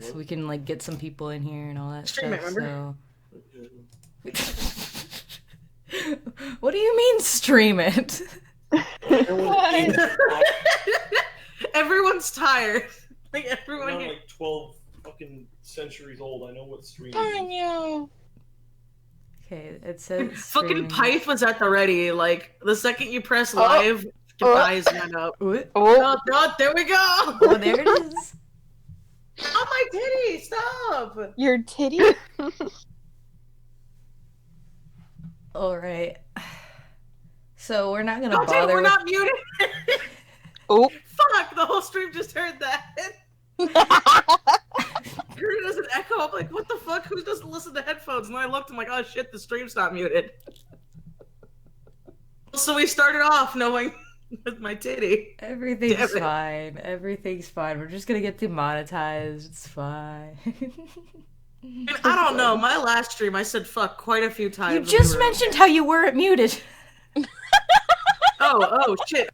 so we can like get some people in here and all that Stream stuff. it, remember? So, what do you mean stream it? Everyone's tired. Like everyone. I'm like 12 fucking centuries old. I know what stream is. Okay, it says Fucking streaming. Pyth was at the ready. Like the second you press live, your eyes went up. Oh, There we go. oh, there it is. Oh my titty! Stop. Your titty? All right. So we're not gonna Don't bother. we're not muted. Oh. Fuck! The whole stream just heard that. Heard it as an echo. I'm like, what the fuck? Who doesn't listen to headphones? And I looked. I'm like, oh shit, the stream's not muted. So we started off knowing with my titty. Everything's fine. Everything's fine. We're just gonna get demonetized. It's fine. And I don't know. My last stream, I said fuck quite a few times. You just mentioned how you weren't muted. Oh shit.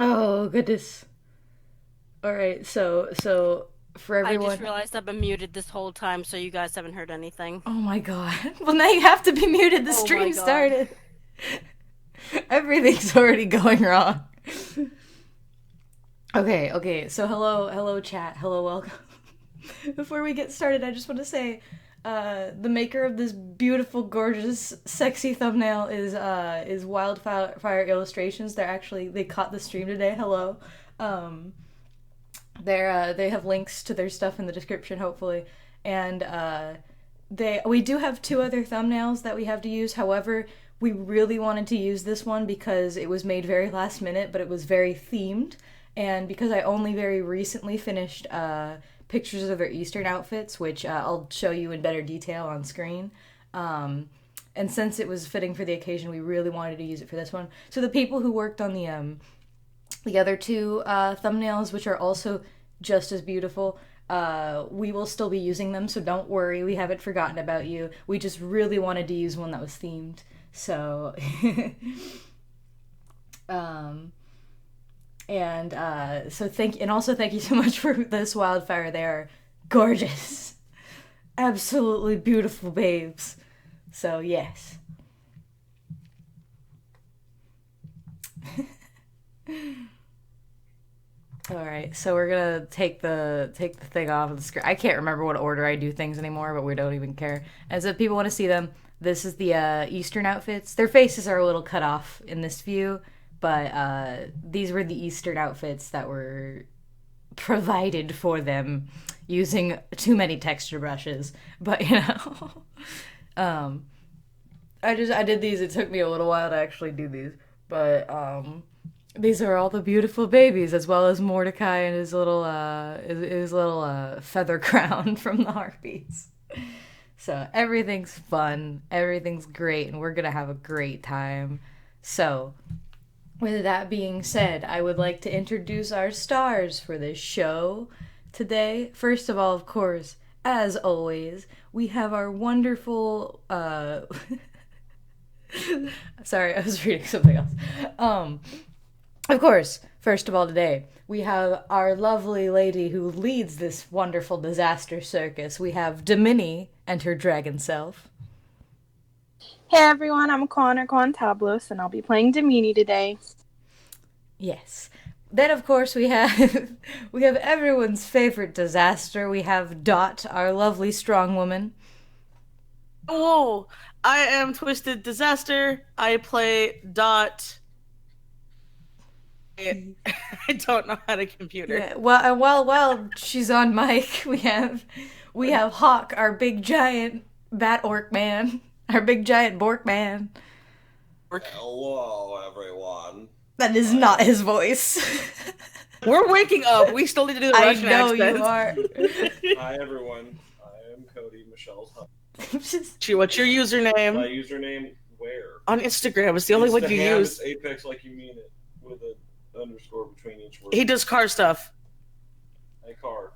Oh goodness. All right, so for everyone. I just realized I've been muted this whole time, so you guys haven't heard anything. Oh my god. Well, now you have to be muted. The Oh stream my God. started. Everything's already going wrong. Okay. So hello chat. Hello, welcome. Before we get started, I just want to say the maker of this beautiful, gorgeous, sexy thumbnail is Wildfire Illustrations. They caught the stream today. Hello. They have links to their stuff in the description, hopefully. And we do have 2 other thumbnails that we have to use. However, we really wanted to use this one because it was made very last minute, but it was very themed. And because I only very recently finished pictures of their Eastern outfits, which I'll show you in better detail on screen. And since it was fitting for the occasion, we really wanted to use it for this one. So the people who worked on the other 2 thumbnails, which are also just as beautiful, we will still be using them, so don't worry, we haven't forgotten about you. We just really wanted to use one that was themed. So thank you so much for this Wildfire. They are gorgeous. Absolutely beautiful babes. So yes. Alright, so we're gonna take the thing off of the screen. I can't remember what order I do things anymore, but we don't even care. And so if people want to see them, this is the Eastern outfits. Their faces are a little cut off in this view, but these were the Eastern outfits that were provided for them using too many texture brushes. But you know, I did these. It took me a little while to actually do these, but these are all the beautiful babies, as well as Mordecai and his little feather crown from the Harpies. So everything's fun, everything's great, and we're gonna have a great time. So, with that being said, I would like to introduce our stars for this show today. First of all, of course, as always, we have our wonderful sorry, I was reading something else. Of course, first of all today, we have our lovely lady who leads this wonderful disaster circus. We have Domini and her dragon self. Hey everyone, I'm Connor Tablos, and I'll be playing Domini today. Yes. Then, of course, we have everyone's favorite disaster. We have Dot, our lovely strong woman. Oh, I am Twisted Disaster. I play Dot. I don't know how to computer. Yeah, while she's on mic, we have Hawk, our big giant bat orc man, our big giant bork man. Hello, everyone. That is not his voice. We're waking up. We still need to do the Russian I know accent. you are. Hi, everyone. I am Cody, Michelle's husband. What's your username? My username, where? On Instagram. It's the only one you use. It's Apex like you mean it, with an underscore between each word. He does car stuff. Hey, car.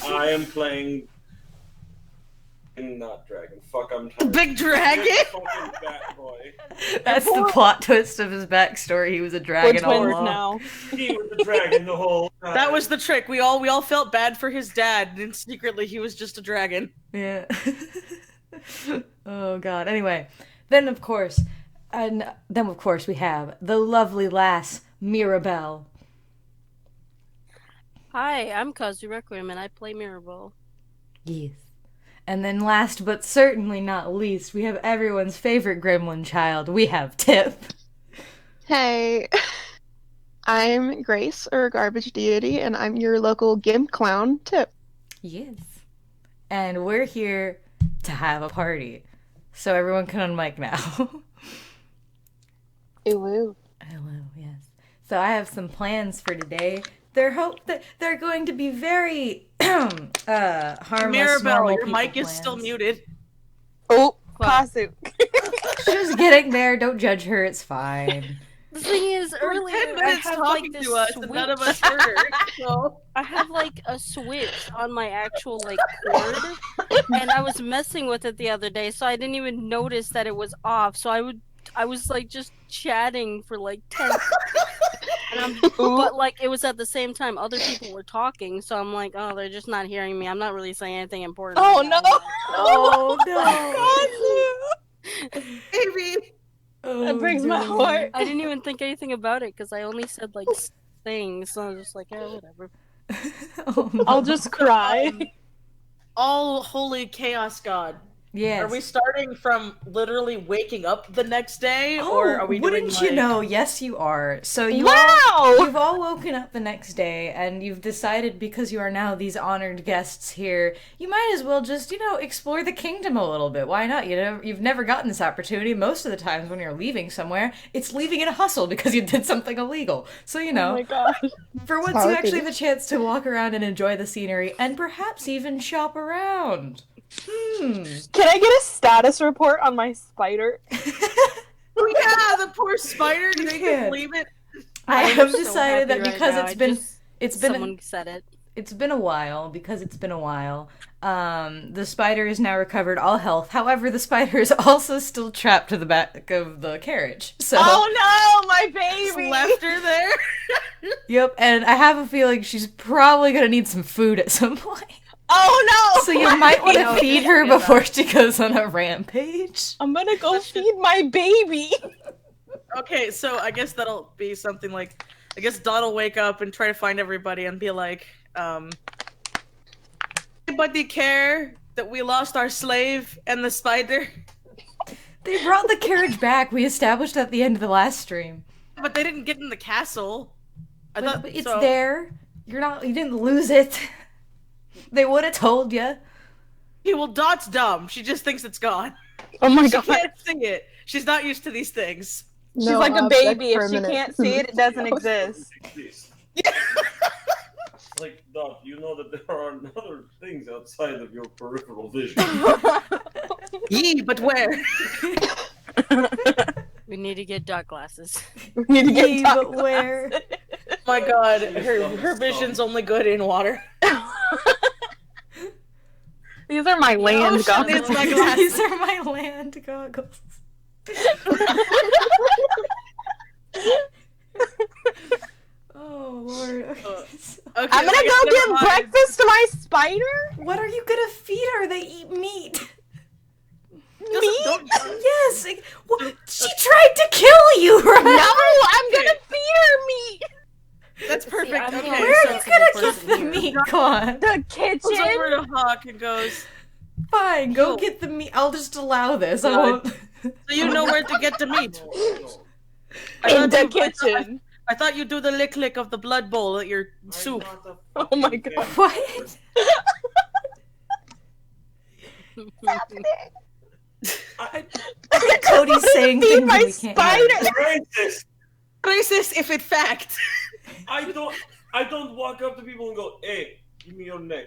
I am playing Not dragon. Fuck, I'm tired. Big dragon? Big fucking bat boy. That's the plot twist of his backstory. He was a We're dragon all twins along. now. He was the dragon the whole time. That was the trick. We all felt bad for his dad, and secretly he was just a dragon. Yeah. Oh god. Anyway, then of course we have the lovely lass Mirabelle. Hi, I'm Kazu Requiem and I play Mirabelle. Yes. And then last but certainly not least, we have everyone's favorite gremlin child. We have Tip. Hey, I'm Grace, or Garbage Deity, and I'm your local gimp clown, Tip. Yes. And we're here to have a party. So everyone can unmic now. Ooh. Hello, yes. So I have some plans for today. They're going to be very harmless. Mirabelle, your people mic is plans. still muted. Oh, Fuck. Kazu. She's getting there. Don't judge her. It's fine. The thing is, For earlier 10 I minutes have talking like this to us, and none of us heard her. So. I have like a switch on my actual like cord, and I was messing with it the other day, so I didn't even notice that it was off. So I was like just chatting for like 10. But like it was at the same time other people were talking, so I'm like, oh, they're just not hearing me. I'm not really saying anything important. Oh right no! now. Oh no! Baby. Oh, That breaks my no. heart. I didn't even think anything about it because I only said like things, so I was just like, yeah, whatever. Oh, no. I'll just cry. All holy chaos god. Yes. Are we starting from literally waking up the next day, or are we wouldn't doing you like... know? Yes, you are. So you've all woken up the next day, and you've decided because you are now these honored guests here, you might as well just, explore the kingdom a little bit. Why not? You've never gotten this opportunity. Most of the times when you're leaving somewhere, it's leaving in a hustle because you did something illegal. So, Oh my gosh. for once you actually have a chance to walk around and enjoy the scenery, and perhaps even shop around. Can I get a status report on my spider? Oh yeah, the poor spider. Do they can. believe it? I am have so decided happy that right because now. it's been Someone said it. it's been a while, the spider is now recovered all health. However, the spider is also still trapped to the back of the carriage. So Oh no, my baby! Left her there. Yep, and I have a feeling she's probably gonna need some food at some point. Oh no! So you might want No, to feed her before she goes on a rampage. I'm gonna go feed my baby. Okay, so I guess that'll be something like, I guess Dot will wake up and try to find everybody and be like, anybody care that we lost our slave and the spider? They brought the carriage back. We established at the end of the last stream. But they didn't get in the castle. I But thought it's so. there. You didn't lose it. They would have told you. Okay, well, Dot's dumb. She just thinks it's gone. Oh my She god. can't see it. She's not used to these things. She's like a baby. If she can't see it, it doesn't exist. Please. Like, Doc, you know that there are other things outside of your peripheral vision. Yee, but where? We need to get dark glasses. We need to get Yee, Doc but where? glasses. Oh my god, her vision's only good in water. These are my land ocean goggles. is my glasses. These are my land goggles. Oh lord. Okay, I'm gonna like, go never give mind. breakfast to my spider. What are you gonna feed her? They eat meat. Don't- Yes. She tried to kill you, right? No, I'm gonna feed her meat. That's perfect. I'm Okay, not Where so are you sensible gonna get person the here. meat, Con? The goes over kitchen. to Hawk and goes, Fine, go No. get the meat. I'll just allow this. I God. won't. so you know where to get the meat. No. In the I kitchen. thought you do the lick of the blood bowl at your I'm soup. not a Oh my fucking God. What? Cody's saying Feed things my that we can't spider. hear. Racist! Racist if it fact. I don't walk up to people and go, hey, give me your neck.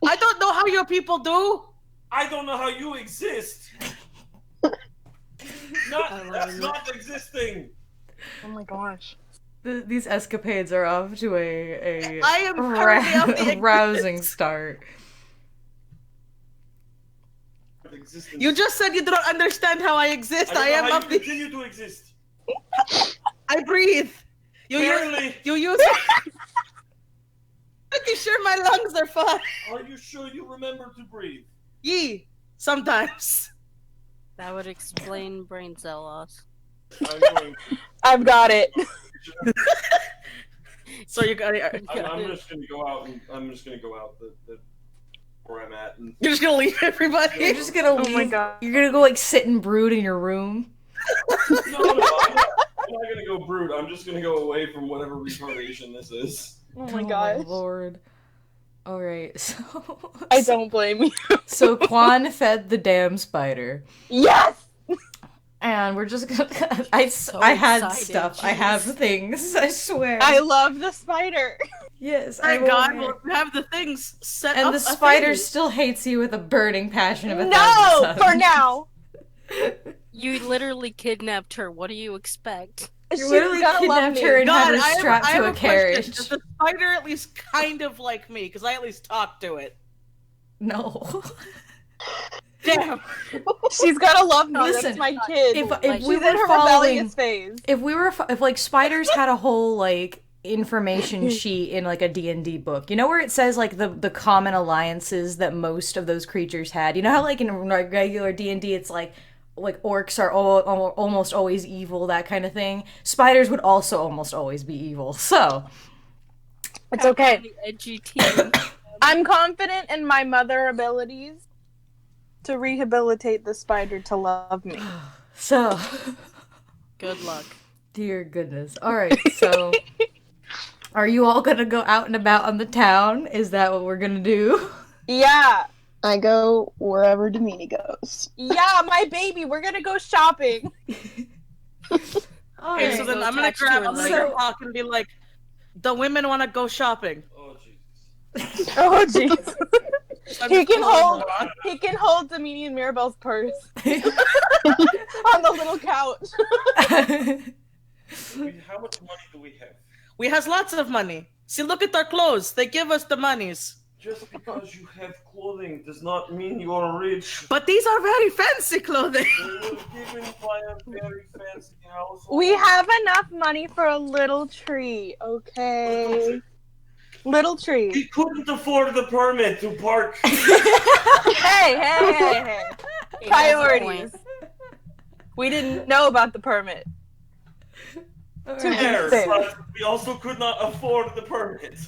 I don't know how your people do. I don't know how you exist. That's not existing. Oh my gosh. These escapades are off to a I am currently off the rousing start. existence. You just said you do not understand how I exist. I am how of you the. continue to exist. I breathe. You Barely. use. Pretty sure my lungs are fine. Are you sure you remember to breathe? Yee. Sometimes. That would explain brain cell loss. I'm going to. I've got it. So you got. I'm just gonna go out and I'm just gonna go out the where I'm at and. You're just gonna leave everybody. You're just gonna leave. Oh my god. You're gonna go like sit and brood in your room. No, I'm not gonna go brood. I'm just gonna go away from whatever retardation this is. Oh my gosh. Lord. All right, so I don't blame you. So Quan fed the damn spider, Yes! and we're just gonna. I had excited, stuff. I jeez. have things. I swear. I love the spider. Yes, I Thank will God, wear- we'll have the things set And up. the spider still hates you with a burning passion of a No, thousand for suns. now. You literally kidnapped her. What do you expect? You She's literally gotta love kidnapped me. her and God, had her strapped I to have a question. carriage. Does the spider at least kind of like me? Because I at least talk to it. No. Damn. She's gotta love me. Listen, That's my kid. If Like, we She's in were her following, rebellious phase. if like spiders had a whole like information sheet in like a D&D book, you know, where it says like the common alliances that most of those creatures had. You know how like in regular D&D it's like orcs are almost always evil, that kind of thing. Spiders would also almost always be evil. So It's okay. The edgy team. I'm confident in my mother abilities to rehabilitate the spider to love me. so Good luck. dear goodness. All right. So are you all going to go out and about on the town? Is that what we're going to do? Yeah. I go wherever Demini goes. Yeah, my baby. We're gonna go shopping. All Okay, right. so then Go I'm gonna attach to grab her a leg. cigar hawk and be like, "The women want to go shopping." Oh Jesus. Oh jeez. I'm He just can pulling hold. them on. He can hold Dominion Mirabelle's purse on the little couch. How much money do we have? We has lots of money. See, look at our clothes. They give us the monies. Just because you have clothing does not mean you are rich. But these are very fancy clothing. We were given by a very fancy house. We have enough money for a little tree, okay? Little tree. We couldn't afford the permit to park. Hey. He has a Priorities. point. We didn't know about the permit. All To right. There, fair. but we also could not afford the permit.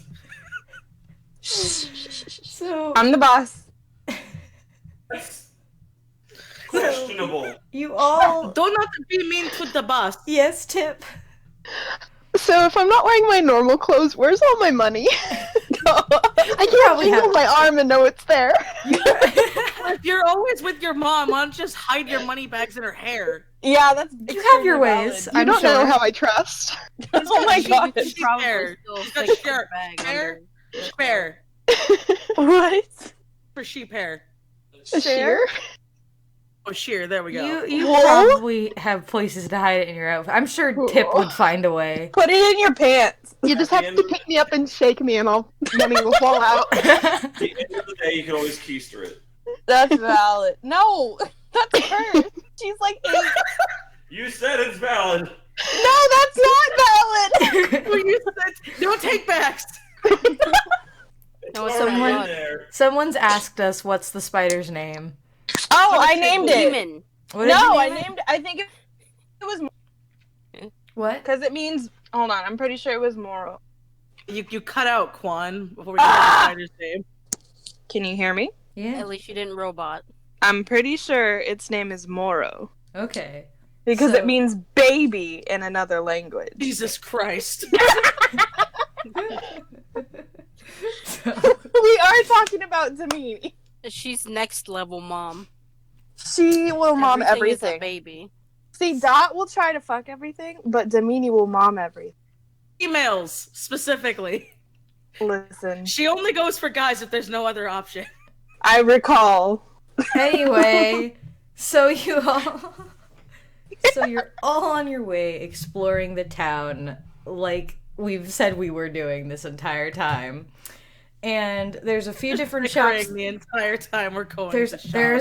So I'm the boss. That's questionable. you all Do not be mean to the boss. yes, Tip. So if I'm not wearing my normal clothes, where's all my money? I can't probably jingle have- my arm and know it's there. If you're always with your mom, why don't you just hide your money bags in her hair? Yeah, that's. You have your extremely ways. valid. You I'm don't sure. know how I trust. Oh my god. You should probably Fair. still She's got stick hair. her bag Hair. under the Sheep hair. What? For sheep hair. A shear? Oh, sheer. There we go. You Wool? probably have places to hide it in your outfit. I'm sure Tip Wool. would find a way. Put it in your pants. You just have to pick me up and shake me and all money will fall out. At the end of the day, you can always keister it. That's valid. No, that's her. She's like 8. You said it's valid. No, that's not valid. Well, you said, no take backs. It's No, it's already in someone- there. Someone's asked us what's the spider's name. Oh, I named it. Demon. What did you No, I name it? named. I think it was What? because it means. Hold on, I'm pretty sure it was Moro. You cut out Quan before we get the spider's name. Can you hear me? Yeah. At least you didn't robot. I'm pretty sure its name is Moro Okay. because So- it means baby in another language. Jesus Christ. So- We are talking about Damini. She's next level mom. She will mom Is a everything. baby. See, Dot will try to fuck everything, but Damini will mom everything. Emails, specifically. Listen, She only goes for guys if there's no other option. I recall. Anyway, so you're all on your way exploring the town like we've said we were doing this entire time. And there's a few different shops. The entire time we're going. There's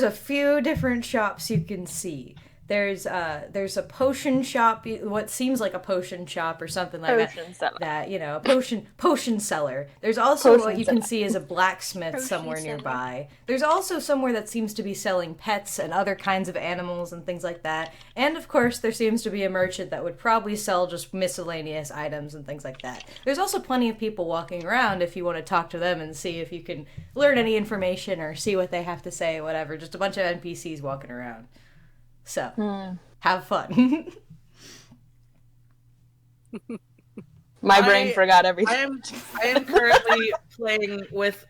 a few different shops you can see. There's a potion shop, what seems like a potion shop or something like Potion seller. that. You know, a potion seller. There's also what you can see is a blacksmith somewhere nearby. There's also somewhere that seems to be selling pets and other kinds of animals and things like that. And of course, there seems to be a merchant that would probably sell just miscellaneous items and things like that. There's also plenty of people walking around if you want to talk to them and see if you can learn any information or see what they have to say, whatever. Just a bunch of NPCs walking around. So, have fun. My brain forgot everything. I am currently playing with...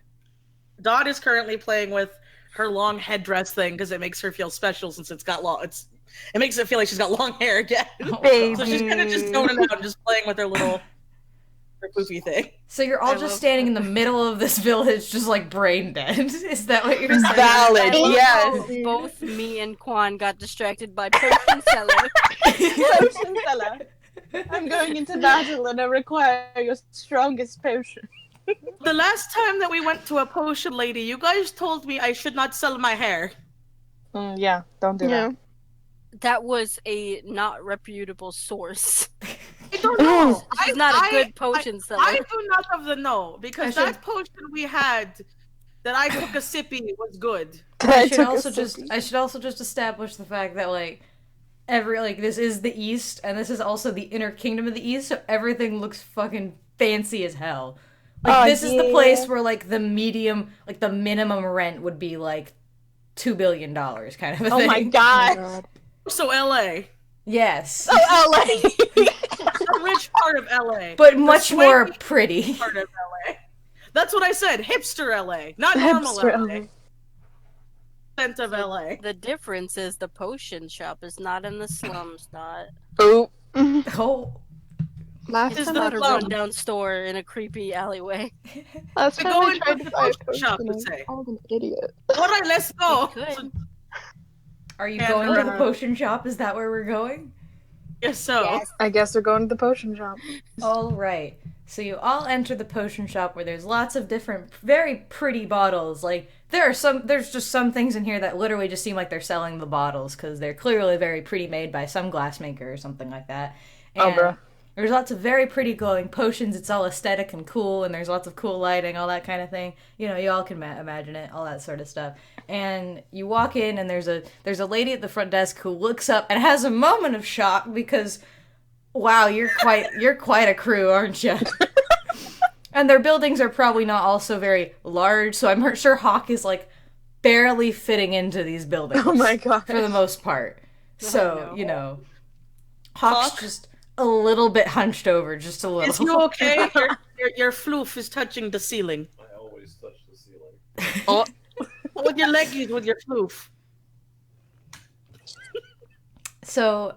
Dot is currently playing with her long headdress thing because it makes her feel special since it's got long... It makes it feel like she's got long hair again. Baby. So she's kind of just going around and just playing with her little... her poofy thing. So you're all just standing in the middle of this village just like brain dead. Is that what you're saying? Valid, yes. Both me and Quan got distracted by potion seller. Potion seller. I'm going into battle and I require your strongest potion. The last time that we went to a potion lady, you guys told me I should not sell my hair. Yeah, don't do that. That was a not reputable source. I don't know. She's not a good potion seller. I do not have the know because that potion we had that I took a sippy was good. I should also just establish the fact that like this is the East and this is also the inner kingdom of the East, so everything looks fucking fancy as hell. Like this is the place where like the minimum rent would be like $2 billion kind of a thing. Oh my god. So LA. Yes. Oh, LA. A rich part of LA. But much more pretty. Part of LA. That's what I said. Hipster LA. Not normal LA. Percent of LA. The difference is the potion shop is not in the slums, not. Oh. Oh. Last It's time not I a rundown store in a creepy alleyway. Last We time go I into tried the to buy a potion shop potion, and say. I called an idiot. Alright, let's go. Good. Are you And, going to the potion shop? Is that where we're going? Yes, so. I guess we're going to the potion shop. All right. So you all enter the potion shop where there's lots of different, very pretty bottles. Like there's just some things in here that literally just seem like they're selling the bottles because they're clearly very pretty, made by some glassmaker or something like that. And bruh. there's lots of very pretty glowing potions. It's all aesthetic and cool, and there's lots of cool lighting, all that kind of thing. You know, you all can imagine it, all that sort of stuff. And you walk in, and there's a lady at the front desk who looks up and has a moment of shock because, wow, you're quite a crew, aren't you? And their buildings are probably not also very large, so I'm sure Hawk is like barely fitting into these buildings. Oh my god. For the most part. So, you know, Hawk's just a little bit hunched over, just a little. Is you okay? Your floof is touching the ceiling. I always touch the ceiling. Oh. With your leggies, with your floof. So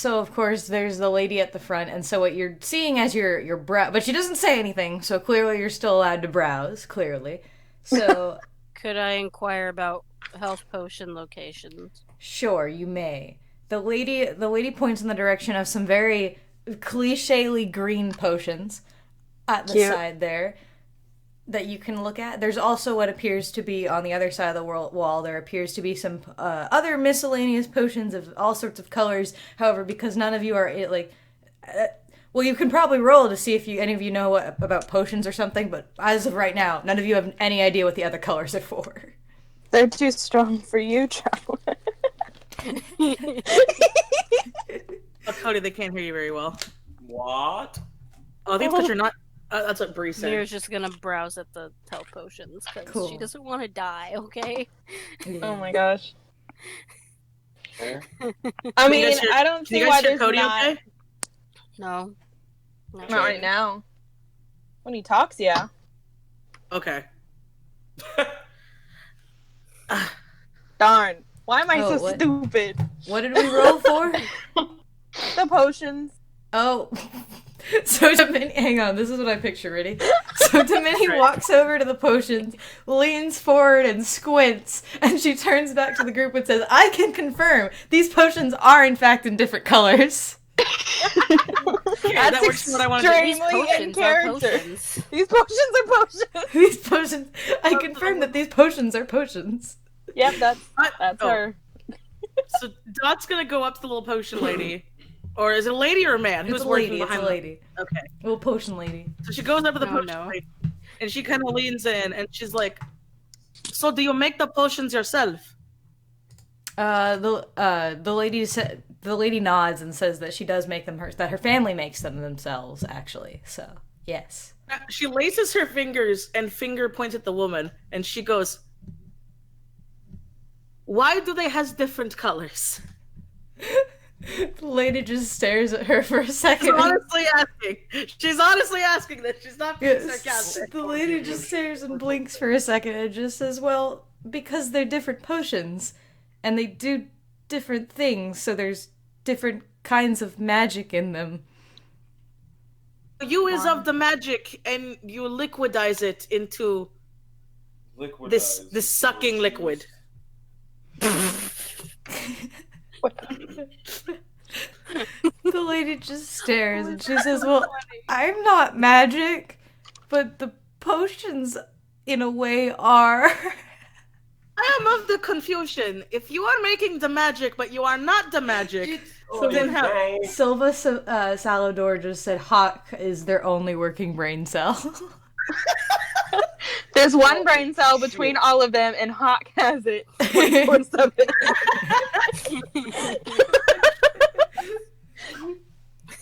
of course there's the lady at the front, and so what you're seeing as your brow, but she doesn't say anything, so clearly you're still allowed to browse, clearly. So Could I inquire about health potion locations? sure, you may. The lady points in the direction of some very cliche-ly green potions at the Cute. side there that you can look at. There's also what appears to be on the other side of the wall. There appears to be some other miscellaneous potions of all sorts of colors. However, because none of you are well, you can probably roll to see if any of you know about potions or something. But as of right now, none of you have any idea what the other colors are for. They're too strong for you, child. Oh, Cody, they can't hear you very well. What? Oh, I think it's because you're not. That's what Bree said. Mira's just gonna browse at the health potions because Cool. she doesn't want to die. Okay. Oh my gosh. Fair. I mean, You guys hear- I don't Can see you why guys hear there's Cody not. okay? No. Not right now. When he talks, yeah. Okay. Darn. Why am I Oh, so what? stupid? What did we roll for? The potions. Oh. So Dominion, hang on, this is what I picture, ready? So Dominion walks over to the potions, leans forward and squints, and she turns back to the group and says, I can confirm, these potions are in fact in different colors. Okay, That's that works for what I want to do. These extremely in potions are character. potions. These potions are potions. These potions. I confirm that these potions are potions. Yep, that's Oh. her. So Dot's gonna go up to the little potion lady. Or is it a lady or a man? It's Who's a working lady. It's behind a them? lady. Okay. Little potion lady. So she goes up to the Oh, potion no. lady, and she kind of leans in, and she's like, "So do you make the potions yourself?" The lady nods and says that she does make them that her family makes them themselves, actually. So yes. She laces her fingers and finger points at the woman, and she goes, "Why do they has different colors?" The lady just stares at her for a She's second. honestly asking. She's honestly asking this. She's not being sarcastic. The lady just stares and blinks for a second and just says, "Well, because they're different potions, and they do different things, so there's different kinds of magic in them." You is of the magic, and you liquidize it into this sucking liquid. The lady just stares and she says, "Well, I'm not magic, but the potions, in a way, are." I am of the confusion. If you are making the magic, but you are not the magic, then how? Silva Salador just said Hawk is their only working brain cell. There's one brain cell between all of them, and Hawk has it 24/7.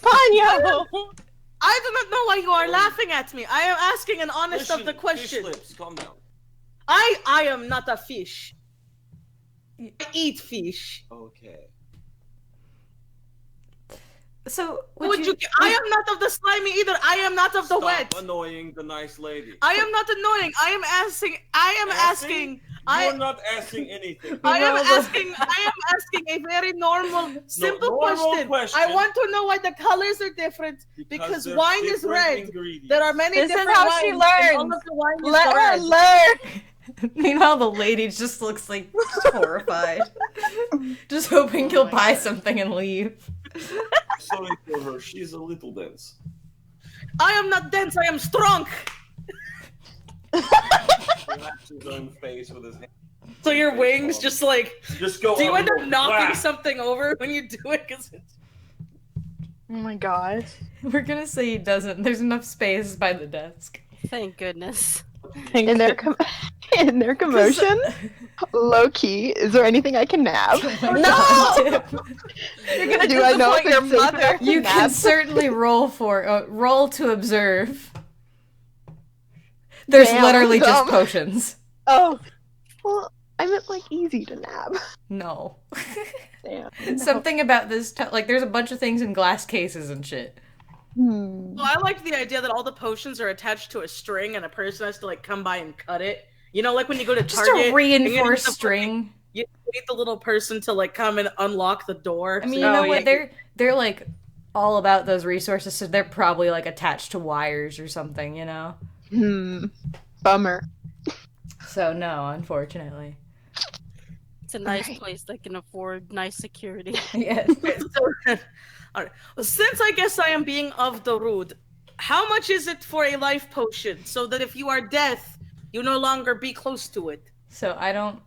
Ponyo! I do not know why you are laughing at me. I am asking an honest of the question. Fish lips, calm down. I am not a fish. I eat fish. Okay. So I am not of the slimy either. I am not of the wet. Stop annoying the nice lady. I am not annoying. I am asking. You're not asking anything. I am asking a very normal, simple question. I want to know why the colors are different because there's wine is different red. ingredients. There are many This is different how wines. she and all learns. of the wine is Let her red. learn! Meanwhile, the lady just looks like horrified, just hoping he'll buy something and leave. Sorry for her. She's a little dense. I am not dense. I am strong. He slaps his own face with his hand. So your wings just like. Just go. Do you up end and up go, knocking whack. something over when you do it? Cause it's... Oh my gosh. We're gonna say he doesn't. There's enough space by the desk. Thank goodness. In their in their commotion, low key, is there anything I can nab? No! You're gonna Do I know disappoint if your it's safe mother. enough? You can Nab? certainly roll to observe. There's Damn, literally just dumb. potions. Oh, Well, I meant like easy to nab. No. Damn. Something about this, like there's a bunch of things in glass cases and shit. Hmm. Well, I liked the idea that all the potions are attached to a string and a person has to like come by and cut it. You know, like when you go to Just Target. a and you need reinforced the- string. You need the little person to like come and unlock the door. I mean, so you know you what? can't- They're like all about those resources, so they're probably like attached to wires or something, you know? Bummer. So no, unfortunately. It's a nice Alright. place that can afford nice security. Yes. So, all right. Well, since I guess I am being of the rude, how much is it for a life potion so that if you are death, you no longer be close to it? So I don't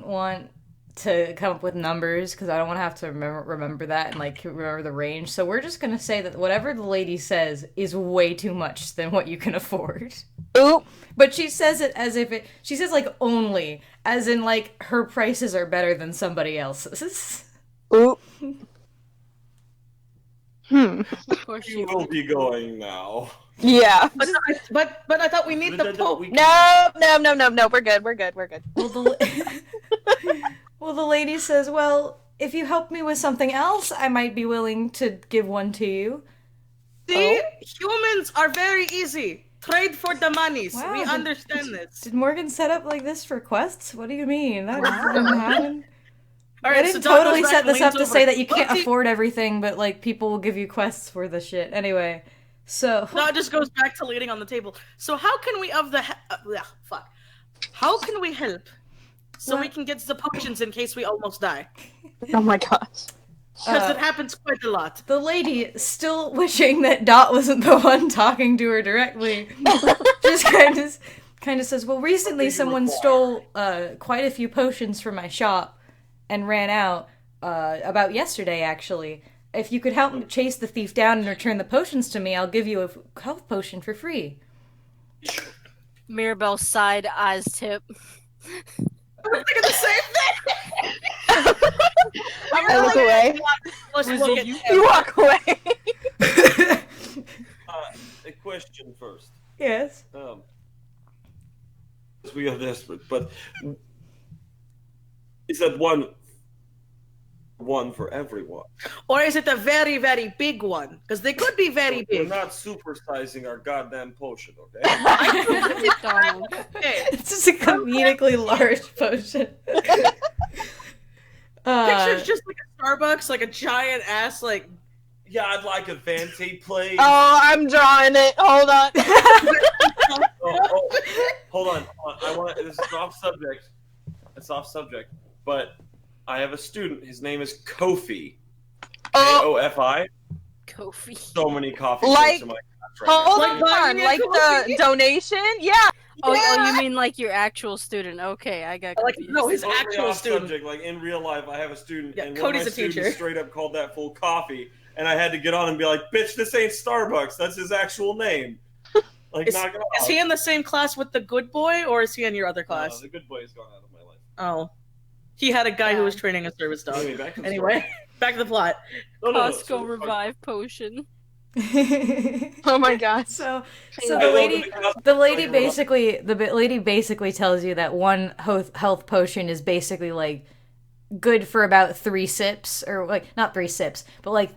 want to come up with numbers because I don't want to have to remember that and like remember the range. So we're just gonna say that whatever the lady says is way too much than what you can afford. oop. But she says it as if she says like only, as in like her prices are better than somebody else's. Oop. Of course You you will be going now. Yeah. But I thought we need the Pope. No. We're good. Well, the lady says, "Well, if you help me with something else, I might be willing to give one to you." See, humans are very easy. Trade for the monies. Wow, We did- understand this. Did Morgan set up like this for quests? What do you mean? That didn't happen. All I right, didn't so Doc totally goes back set and this up leans to say over. that you can't Let's see- afford everything, but like people will give you quests for the shit. Anyway, so Doc just goes back to leaning on the table. So how can we How can we help? So we What? can get the potions in case we almost die. Oh my gosh. Because it happens quite a lot. The lady, still wishing that Dot wasn't the one talking to her directly, just kind of says, well, recently someone stole quite a few potions from my shop and ran out, about yesterday, actually. If you could help me chase the thief down and return the potions to me, I'll give you a health potion for free. Mirabelle side eyes tip. We're thinking the same thing. I look away. Let's look at You walk away. A question first. Yes. We are desperate, but is that one for everyone? Or is it a very, very big one? Because they could be very We're big. not supersizing our goddamn potion, okay? McDonald's. Okay. It's just a comedically large potion. Picture's just like a Starbucks, like a giant ass, like. Yeah, I'd like a Vante plate. Oh, I'm drawing it. Hold on. Hold on. I want. This is off subject. It's off subject, but I have a student. His name is Kofi. Kofi. Kofi. So many coffee Like- cups in my class right Hold Like on. buying Like it the donation? Yeah. Oh, Yeah. oh, you mean like your actual student? Okay, I got Like, confused. no, his Totally actual off student. subject. Like in real life, I have a student, Yeah, and Cody's one of my a teacher. students straight up called that fool coffee, and I had to get on and be like, "Bitch, this ain't Starbucks. That's his actual name." Like, Is, knock it is off. he in the same class with the good boy, or is he in your other class? No, the good boy has gone out of my life. Oh. He had a guy who Yeah. was training a service dog. Anyway, back to the Anyway, back to the plot. story. No, Costco so- revive potion. Oh my god. So I the love lady, the Costco the lady like, basically tells you that one health potion is basically like good for about 3 sips, or like not 3 sips, but like,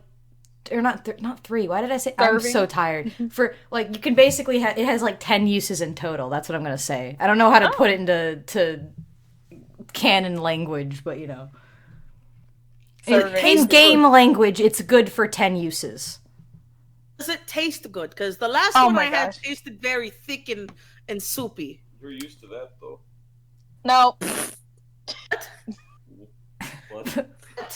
or not 3. Why did I say? I'm Serving? so tired. For like, you can basically it has like 10 uses in total. That's what I'm gonna say. I don't know how to put it into canon language, but you know, in game language, it's good for 10 uses. Does it taste good? Because the last Oh one my I had gosh. tasted very thick and soupy. You're used to that, though. No. What?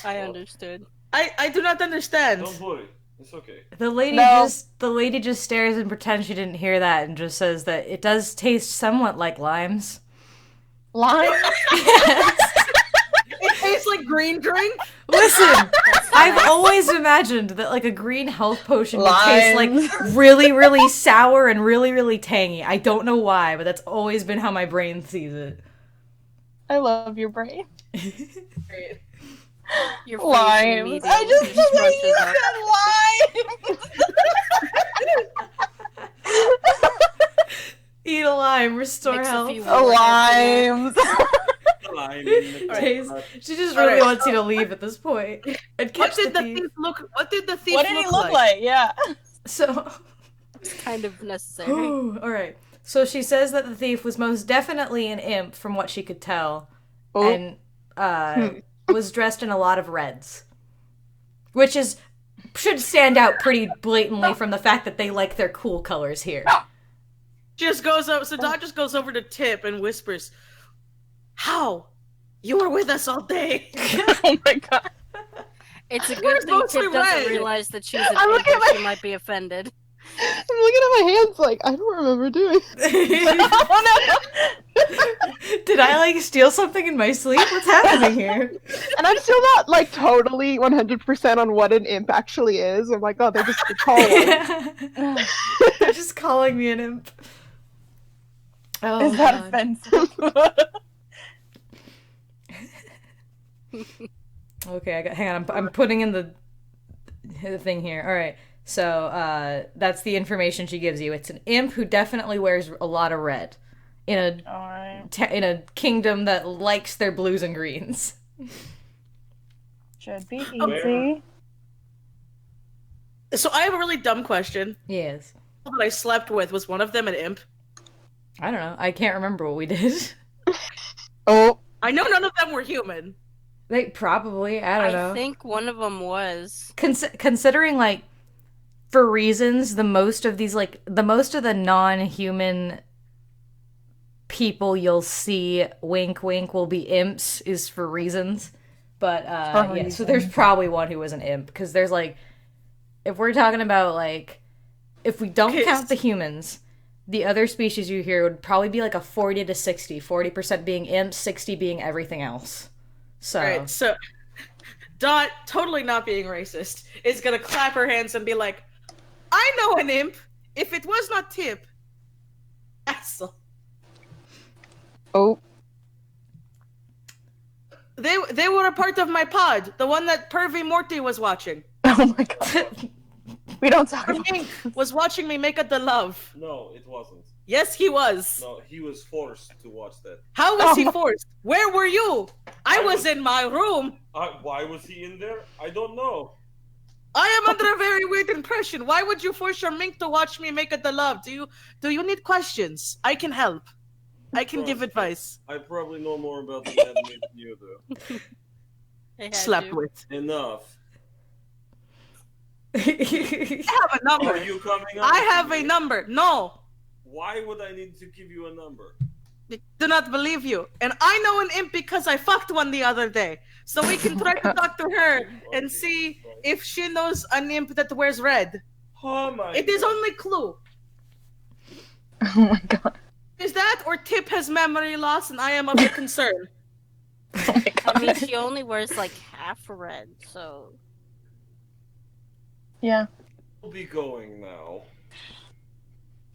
I understood. I do not understand. Don't worry. It's okay. The lady No. just stares and pretends she didn't hear that and just says that it does taste somewhat like limes. Lime? It tastes like green drink. Listen, I've always imagined that like a green health potion would taste Limes. like really, really sour and really, really tangy. I don't know why, but that's always been how my brain sees it. I love your brain. Your Limes. immediately I just the way you scrunches up. said lime. Eat a lime, restore Makes a health. few Limes. Lime in the Taste. coconut. She just really Alright. wants you to leave at this point and What catch did the the thief. thief look? What did the thief What did he look like? Yeah. So, It's kind of necessary. all right. So she says that the thief was most definitely an imp, from what she could tell, Oh. and was dressed in a lot of reds, which should stand out pretty blatantly from the fact that they like their cool colors here. Just goes up. So Dot just goes over to Tip and whispers, "How? You were with us all day." Oh my god. It's a Where's good thing mostly Tip doesn't red? realize that she's an I'm imp looking at or my- she might be offended. I'm looking at my hands like, I don't remember doing Oh Did I like steal something in my sleep? What's happening here? And I'm still not like totally 100% on what an imp actually is. I'm like, oh, they're just a call one. They're just calling me an imp. no. Oh, Is that God. offensive? Okay, hang on. I'm putting in the thing here. All right. So that's the information she gives you. It's an imp who definitely wears a lot of red in Alright. in a kingdom that likes their blues and greens. Should be Where- easy. So I have a really dumb question. Yes. That I slept with, was one of them an imp? I don't know. I can't remember what we did. Oh, I know none of them were human. They probably. I don't know. I think one of them was. Considering like for reasons the most of the non-human people you'll see, wink wink, will be imps, is for reasons. But For a yeah, so reason. there's probably one who was an imp, because there's like, if we're talking about like, if we don't count the humans, the other species you hear would probably be like a 40 to 60, 40% being imps, 60 being everything else. So, Right, so Dot, totally not being racist, is gonna clap her hands and be like, I know an imp. If it was not Tip. Asshole. Oh, They were a part of my pod, the one that Pervy Morty was watching. oh my god. We don't talk about Mink was watching me make a the love. No, it wasn't. Yes, he was. No, he was forced to watch that. How was he forced? Where were you? I was was- in my room. Why was he in there? I don't know. I am under a very weird impression. Why would you force your mink to watch me make a the love? Do you need questions? I can help. I can give advice. I probably know more about the anatomy than you do. They had Slept to. with. Enough. I have a number. Are you coming up? I with have a me? number. No. Why would I need to give you a number? I do not believe you. And I know an imp because I fucked one the other day. So we can try to talk to her and see if she knows an imp that wears red. Oh my It is God. only clue. Oh my god. Is that or Tip has memory loss and I am of a concern? Oh my god. I mean, she only wears like half red, so. Yeah. We'll be going now.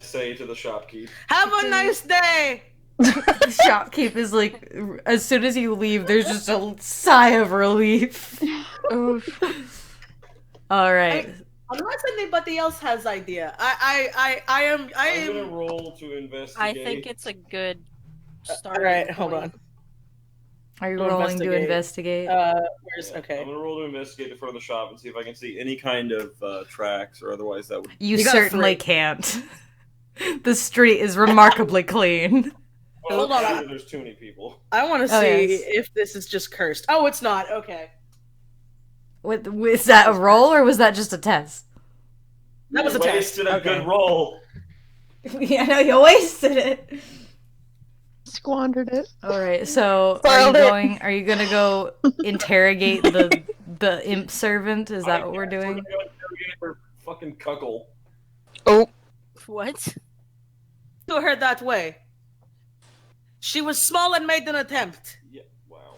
Say to the shopkeep. Have a nice day. the shopkeep is like, as soon as you leave, there's just a sigh of relief. All right. Unless anybody else has idea. I I'm gonna am. roll to investigate. I think it's a good start. Alright, hold on. Are you Go rolling to investigate? Where's I'm okay. gonna roll to investigate in front of the shop and see if I can see any kind of tracks or otherwise that would. You You got certainly 3. can't. The street is remarkably clean. Well, Hold on. either there's too many people. I want to Oh, see yes. if this is just cursed. Oh, it's not. Okay. Was that a roll or was that just a test? That was a You test. wasted a Okay. good roll. Yeah, no, you wasted it. Squandered it. All right, so Spoiled it. are you gonna go interrogate the imp servant? Is that what we're doing? We're gonna go interrogate her fucking cuckle. Oh. What? To her that way. She was small and made an attempt. Yeah. Wow.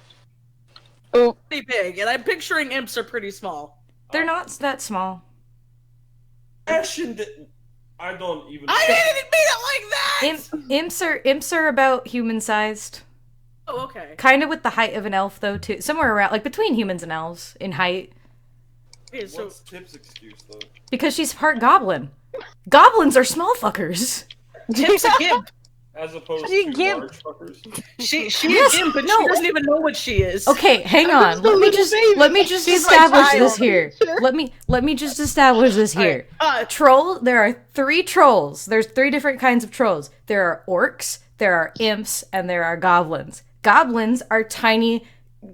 Oh. Pretty big, and I'm picturing imps are pretty small. They're not that small. Ashen didn't. I don't even. I didn't mean it like that. Imps are about human sized. Oh, okay. Kind of with the height of an elf, though, too. Somewhere around, like between humans and elves in height. Okay, so What's Tip's excuse though? Because she's part goblin. Goblins are small fuckers. Tip's a gimp. As opposed She to gimp. large fuckers. She Yes, is gimp, but no. she doesn't even know what she is. Okay, hang on. just a little baby. Let me just She's my establish this child. here. Let me just establish this here. Alright, There are 3 trolls. There's 3 different kinds of trolls. There are orcs, there are imps, and there are goblins. Goblins are tiny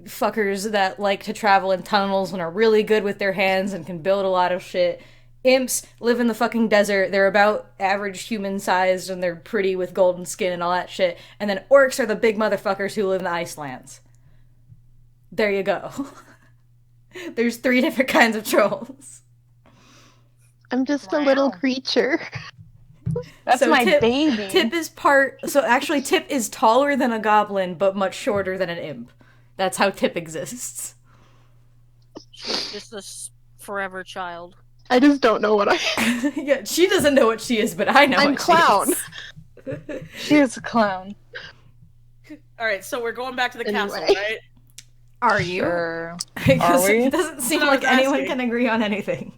fuckers that like to travel in tunnels and are really good with their hands and can build a lot of shit. Imps live in the fucking desert. They're about average human sized and they're pretty with golden skin and all that shit. And then orcs are the big motherfuckers who live in the icelands. There you go. There's 3 different kinds of trolls. I'm just a little Wow. creature. That's So my Tip- baby. Tip is actually Tip is taller than a goblin, but much shorter than an imp. That's how Tip exists. She's just a forever child. I just don't know what I Yeah, she doesn't know what she is, but I know I'm what clown. she is. She is a clown. alright, so we're going back to the Anyway. castle, right? Are you? Sure. Because Are we? it doesn't seem That's what I like was anyone asking. can agree on anything.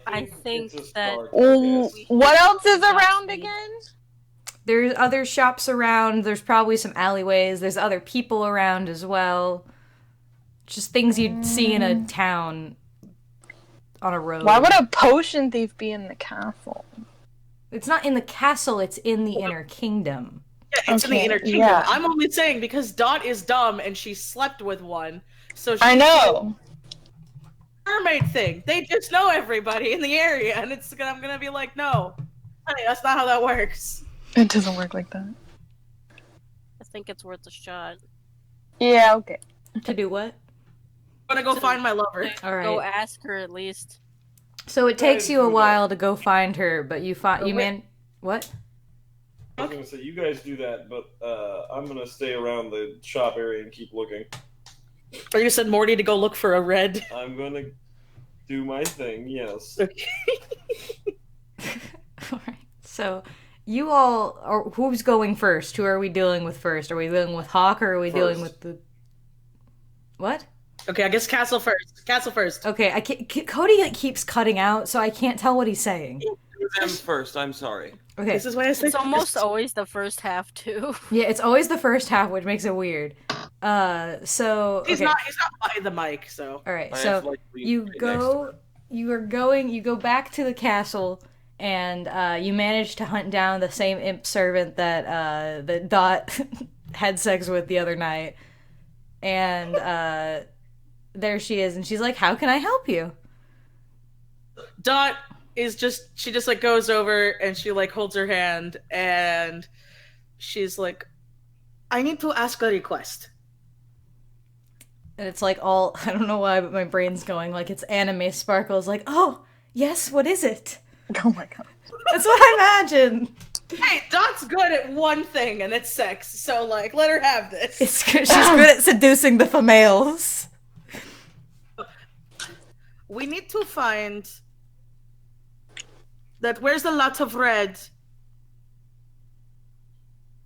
I think it's a that- start, Oh, I guess. what else is around again? There's other shops around, there's probably some alleyways, there's other people around as well. Just things you'd see in a town on a road. Why would a potion thief be in the castle? It's not in the castle, it's in the inner kingdom. Yeah, it's in the Okay, inner kingdom. yeah. I'm only saying because Dot is dumb and she slept with one. So she I know. mermaid thing. They just know everybody in the area, and I'm gonna be like, no, honey, that's not how that works. It doesn't work like that. I think it's worth a shot. Yeah, okay. To do what? I'm gonna go find my lover. All right. Go ask her at least. So it takes Guys you a do that. while to go find her, but you find Oh, you wait. man. What? I was gonna say you guys do that, but I'm gonna stay around the shop area and keep looking. Or you send Morty to go look for a red. I'm gonna do my thing. Yes. All right. So you all are. Who's going first? Who are we dealing with first? Are we dealing with Hawk or are we dealing with the? What? Okay, I guess Castle first. Castle first. Okay, I can't, Cody keeps cutting out, so I can't tell what he's saying. Do them first. I'm sorry. Okay. This is why I say It's almost always the first half too. Yeah, it's always the first half, which makes it weird. So he's okay. not by the mic, so. All right. I have So to, like, lean you right next to go. her. You go back to the castle, and you manage to hunt down the same imp servant that Dot had sex with the other night, and there she is, and she's like, "How can I help you?" Dot is she just like goes over and she like holds her hand and she's like, I need to ask a request. And it's like all I don't know why, but my brain's going like it's anime sparkles. Like, oh yes, what is it? Oh my god. That's what I imagine. Hey, Dot's good at one thing and it's sex, so like let her have this. It's she's good at seducing the females. We need to find that wears a lot of red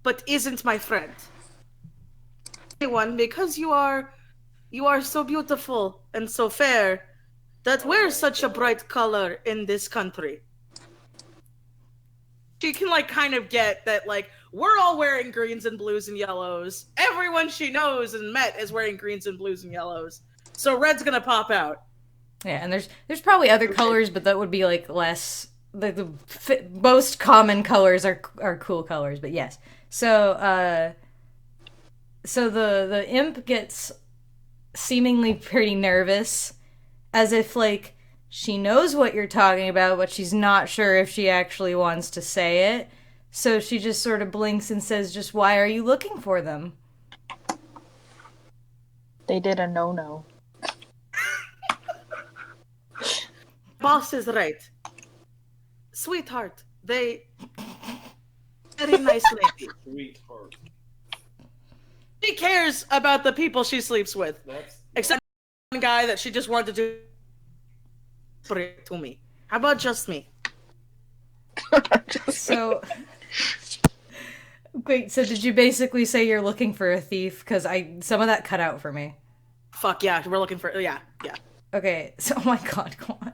but isn't my friend. Anyone, because you are so beautiful and so fair that wears such a bright color in this country. She can like kind of get that like we're all wearing greens and blues and yellows. Everyone she knows and met is wearing greens and blues and yellows. So red's gonna pop out. Yeah, and there's probably other colors, but that would be like less. The most common colors are cool colors, but yes. So so the imp gets seemingly pretty nervous, as if like she knows what you're talking about, but she's not sure if she actually wants to say it. So she just sort of blinks and says, "Just why are you looking for them?" They did a no-no. Boss is right. Sweetheart, they very nice lady. Sweetheart. She cares about the people she sleeps with. That's Except one guy that she just wanted to do for it to me. How about just me? So wait, so did you basically say you're looking for a thief? Because some of that cut out for me. Fuck yeah, we're looking for yeah. Okay, so oh my god, go on.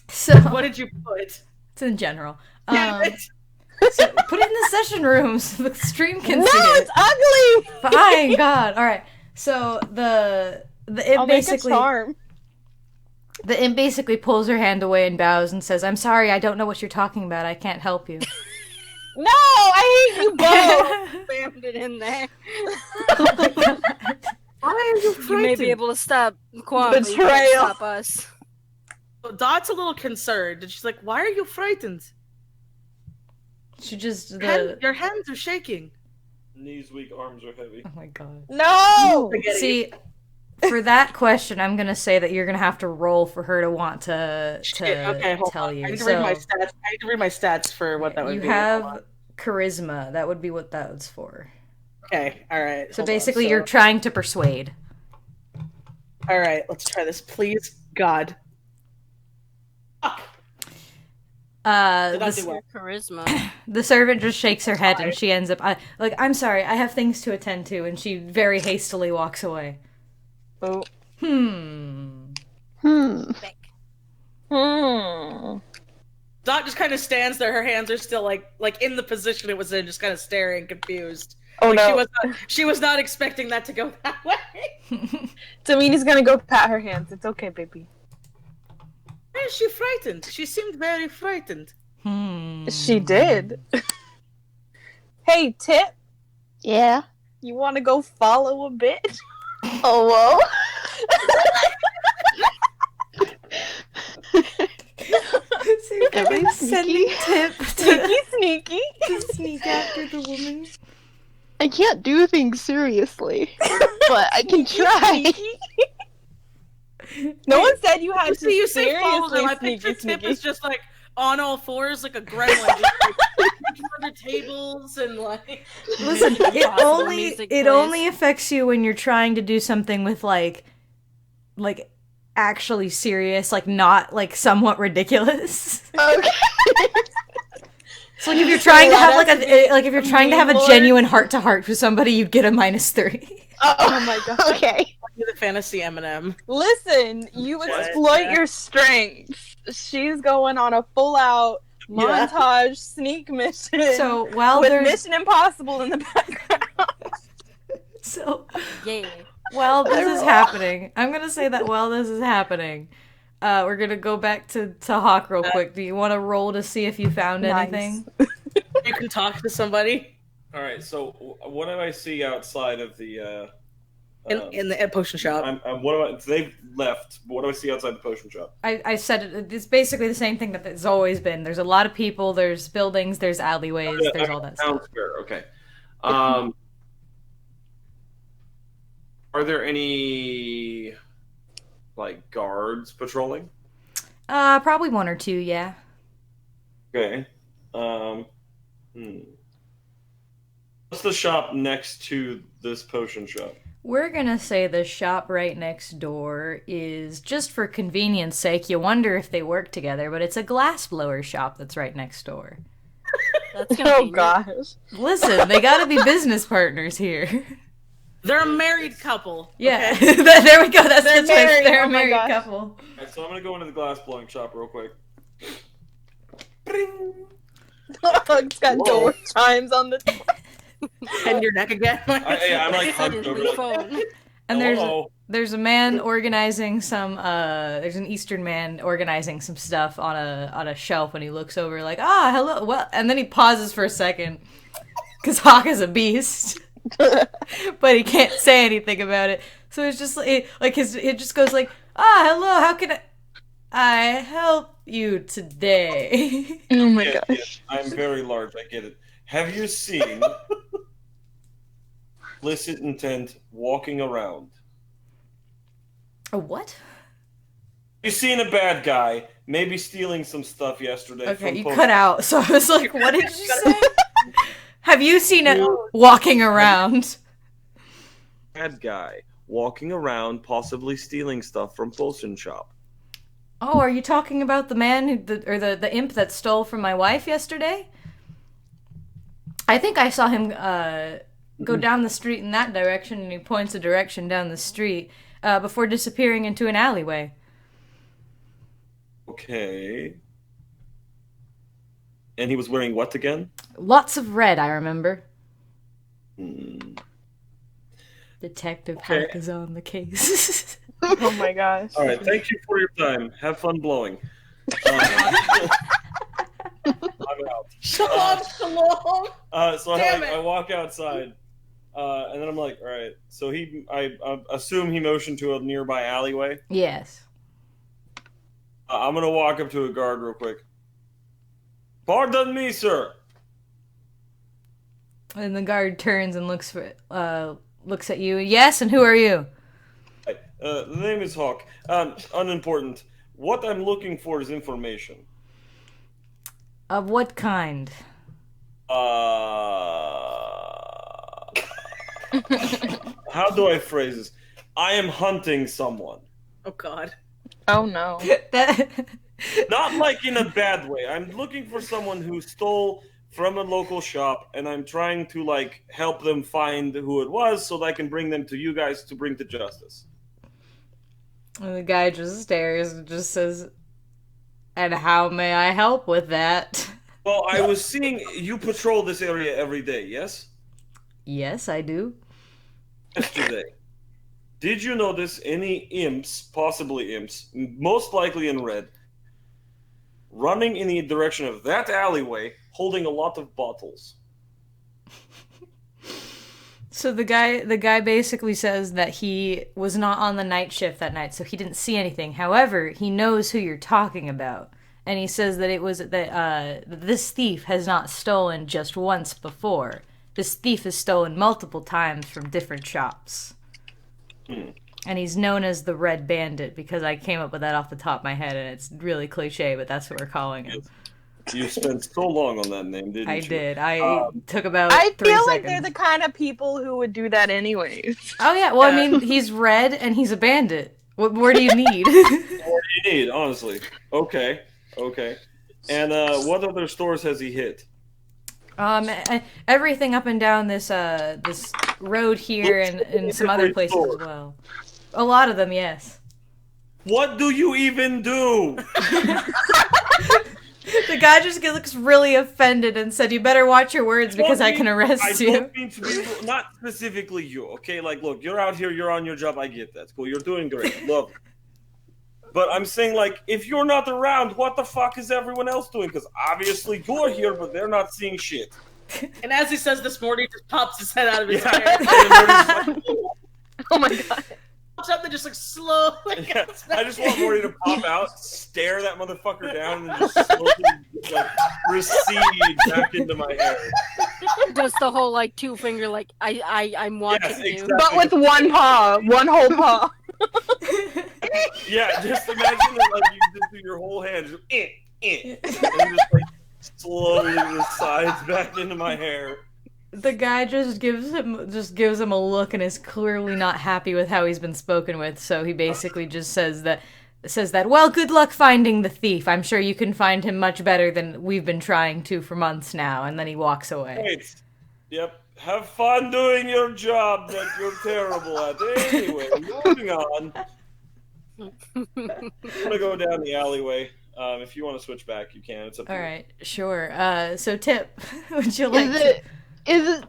So What did you put? it's in general. Damn it. So put it in the session room so the stream can No, see it's it. ugly! Fine, God. All right. So the imp I'll make a basically charm. the imp basically pulls her hand away and bows and says, "I'm sorry, I don't know what you're talking about. I can't help you." No, I hate you both! Spammed it in there. Why are you You may be able to stop Quan, but you can't Betrayal. stop us. Dot's a little concerned, and she's like, "Why are you frightened? She just Your hands are shaking." knees weak, arms are heavy. Oh my god. No! See, for that question, I'm gonna say that you're gonna have to roll for her to want to Okay, hold tell on. you. I need to So read my stats. I need to read my stats for what that would you be. Hold on. have charisma. That would be what that was for. Okay, all right. So hold on. basically, So- you're trying to persuade. All right, let's try this, please, God. Fuck. Did not The, do well. Charisma. the servant just shakes her head and she ends up like, "I'm sorry, I have things to attend to," and she very hastily walks away. Oh. Hmm. Dot just kind of stands there. Her hands are still like in the position it was in, just kind of staring, confused. Oh Like, no. she was not expecting that to go that way. Tamini's gonna go pat her hands. It's okay, baby. Why is she frightened? She seemed very frightened. She did. Hey, Tip, Yeah. you wanna go follow a bitch? Oh, So Everybody's sending sneaky. Tip Sneaky, sneaky. to sneak after the woman. I I can't do things seriously, but I can try. No one said you had to See, you say follow them. seriously I picture Tip sneaky. is just like on all fours, like a gremlin, just like under tables and like. Listen, Impossible music it plays. only affects you when you're trying to do something with like actually serious, like not like somewhat ridiculous. Okay. So like if you're trying to have like Let if you're trying to have a Lord. genuine heart to heart with somebody, you'd get a -3. Oh my God. Okay. The fantasy Eminem. Listen, you exploit your strengths. She's going on a full-out montage sneak mission. So while with there's Mission Impossible in the background. Yeah. while this is happening, I'm gonna say that while this is happening, we're gonna go back to Hawk real quick. Do you want to roll to see if you found Nice. anything? You can talk to somebody All right. So what do I see outside of the? in the potion shop. They've left. But what do I see outside the potion shop? I said it's basically the same thing that it's always been. There's a lot of people. There's buildings. There's alleyways. There's all that Town stuff. square. Okay. Are there any like guards patrolling? Probably 1 or 2. Yeah. Okay. What's the shop next to this potion shop? We're gonna say the shop right next door is, just for convenience sake, you wonder if they work together, but it's a glassblower shop that's right next door. That's Oh convenient. gosh. Listen, they gotta be business partners here. They're a married couple. Yeah, okay? there we go. That's the twist. married, They're oh a my married gosh. couple. All right, so I'm gonna go into the glass blowing shop real quick. It's got door chimes on the. And your neck again. I'm like It's on hunched his over. new Like, phone. And hello? there's a man organizing some. There's an Eastern man organizing some stuff on a shelf, and he looks over like, hello. Well, and then he pauses for a second, because Hawk is a beast, but he can't say anything about it. So it's just it just goes like, hello. How can I help you today? Oh my Yeah, gosh. yeah, I'm very large. I get it. Have you seen Illicit Intent walking around? A what? You seen a bad guy maybe stealing some stuff yesterday? Okay, from you post- cut out. So I was like, what did you say? Have you seen it walking around? Bad guy walking around, possibly stealing stuff from potion shop. Oh, are you talking about the man the imp that stole from my wife yesterday? I think I saw him go down the street in that direction, and he points a direction down the street before disappearing into an alleyway. Okay. And he was wearing what again? Lots of red, I remember. Hmm. Detective Okay. Hack is on the case. Oh my gosh. All right. Thank you for your time. Have fun blowing. I'm out. Shalom, shalom. So Damn I it. walk outside, and then I'm like, all right. So I assume he motioned to a nearby alleyway. Yes. I'm gonna walk up to a guard real quick. Pardon me, sir. And the guard turns and looks at you. Yes, and who are you? The name is Hawk. Unimportant. What I'm looking for is information. Of what kind? How do I phrase this? I am hunting someone. Oh God. Oh no. That Not like in a bad way. I'm looking for someone who stole from a local shop, and I'm trying to like help them find who it was so that I can bring them to you guys to bring to justice. And the guy just stares and just says, "And how may I help with that?" Well, I was seeing you patrol this area every day, yes? Yes, I do. Yesterday. Did you notice any imps, possibly imps, most likely in red, running in the direction of that alleyway, holding a lot of bottles? So the guy basically says that he was not on the night shift that night, so he didn't see anything. However, he knows who you're talking about, and he says that it was that this thief has not stolen just once before. this thief has stolen multiple times from different shops. And he's known as the Red Bandit because I came up with that off the top of my head, and it's really cliche, but that's what we're calling him. You spent so long on that name, didn't you? I did. I took about I 3 feel seconds. like they're the kind of people who would do that anyways. Oh, yeah. Well, I mean, he's red and he's a bandit. What more do you need? What do you need, honestly? Okay. And what other stores has he hit? Everything up and down this this road here and some other places as well. A lot of them, yes. What do you even do? The guy just looks really offended and said, "You better watch your words because I can arrest you." I don't mean to be, not specifically you, okay? Like, look, you're out here, you're on your job, I get that. Cool, you're doing great, love it. But I'm saying, like, if you're not around, what the fuck is everyone else doing? Because obviously you're here, but they're not seeing shit. And as he says this, Morty just pops his head out of his chair. Oh my god. Pops up and just like slowly. Yeah, I just want Morty to pop out, stare that motherfucker down, and just slowly like, recede back into my hair. Does the whole like 2-finger like I'm watching Yes, you. exactly. But with one paw. One whole paw. Yeah, just imagine that, like, you just do your whole hand, just, and just like slowly resides back into my hair. The guy just gives him a look and is clearly not happy with how he's been spoken with. So he basically just says that, well, good luck finding the thief. I'm sure you can find him much better than we've been trying to for months now. And then he walks away. Great. Yep. Have fun doing your job that you're terrible at. Anyway, moving on. I'm gonna go down the alleyway. If you want to switch back, you can. It's up to you. All right, sure. So Tip, would you like? Is it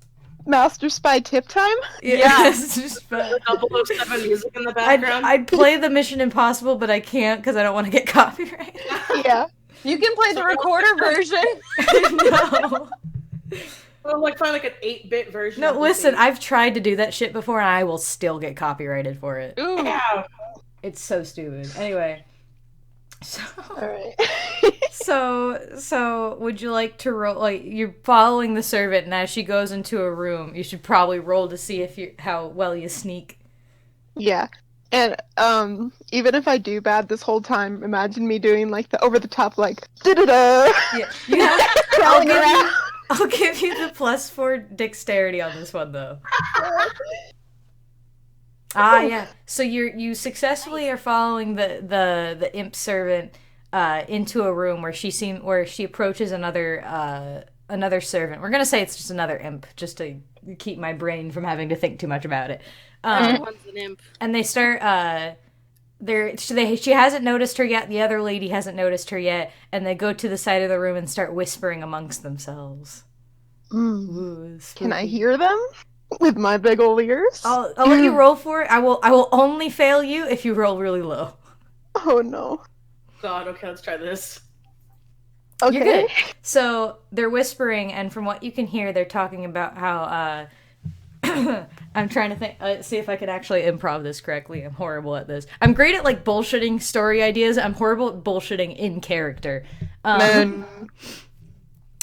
Master Spy tip time? Yeah. It's just, 007 music in the background. I'd play the Mission Impossible, but I can't because I don't want to get copyrighted. Yeah. You can play the recorder version. No. Well, like find like an 8-bit version. No, of the listen, theme. I've tried to do that shit before and I will still get copyrighted for it. Ooh. Yeah. It's so stupid. Anyway. So, Alright. so would you like to roll, like, you're following the servant and as she goes into a room, you should probably roll to see if how well you sneak. Yeah. And even if I do bad this whole time, imagine me doing like the over the top like da-da-da. Yeah. You have, Crawling around. I'll give you the +4 dexterity on this one though. Yeah. So you successfully are following the imp servant into a room where she approaches another servant. She gonna say it's just another imp, just to keep my brain from having to think too much about it. Everyone's an imp. And they start she hasn't noticed her yet, the other lady hasn't noticed her yet, and they go to the side of the room and start whispering amongst themselves. Ooh, Can I hear them with my big old ears? I'll let you roll for it. I will only fail you if you roll really low. Oh no. God, okay, let's try this. Okay. You're good. So they're whispering, and from what you can hear, they're talking about how I'm trying to think, see if I could actually improv this correctly. I'm horrible at this. I'm great at like bullshitting story ideas. I'm horrible at bullshitting in character.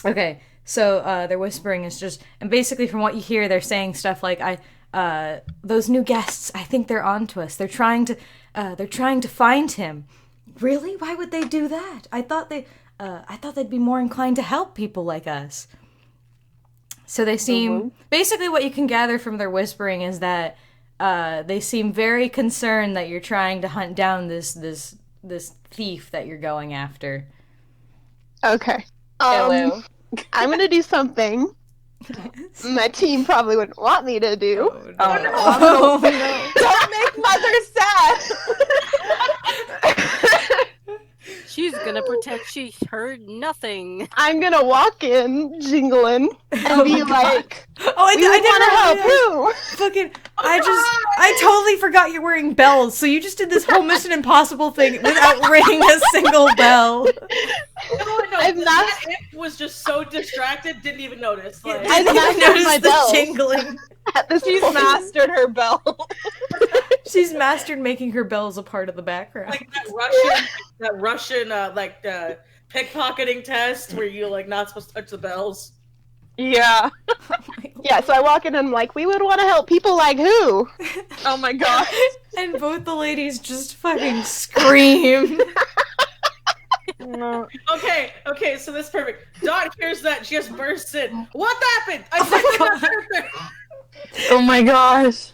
Okay, so they're whispering. It's just, and basically from what you hear, they're saying stuff like, those new guests, I think they're onto us. They're trying to find him. Really? Why would they do that? I thought they'd be more inclined to help people like us. So they seem, basically what you can gather from their whispering is that they seem very concerned that you're trying to hunt down this thief that you're going after. Okay. Hello. I'm gonna do something my team probably wouldn't want me to do. Oh, no. Don't make mother sad. She's gonna pretend she heard nothing. I'm gonna walk in jingling and be like, I "We want to help you." Fucking, I totally forgot you're wearing bells, so you just did this whole Mission Impossible thing without ringing a single bell. No, that imp was just so distracted, didn't even notice. Like, I did not notice my the bells. jingling. At this She's point. mastered her bell. She's mastered making her bells a part of the background. like that Russian like pickpocketing test where you're like not supposed to touch the bells. Yeah. Oh my Yeah, so I walk in and I'm like, we would want to help people like who? Oh my god. And both the ladies just fucking scream. No. Okay, so that's perfect. Dot hears that, she just bursts in. What happened? I Oh my said God. character. Oh my gosh.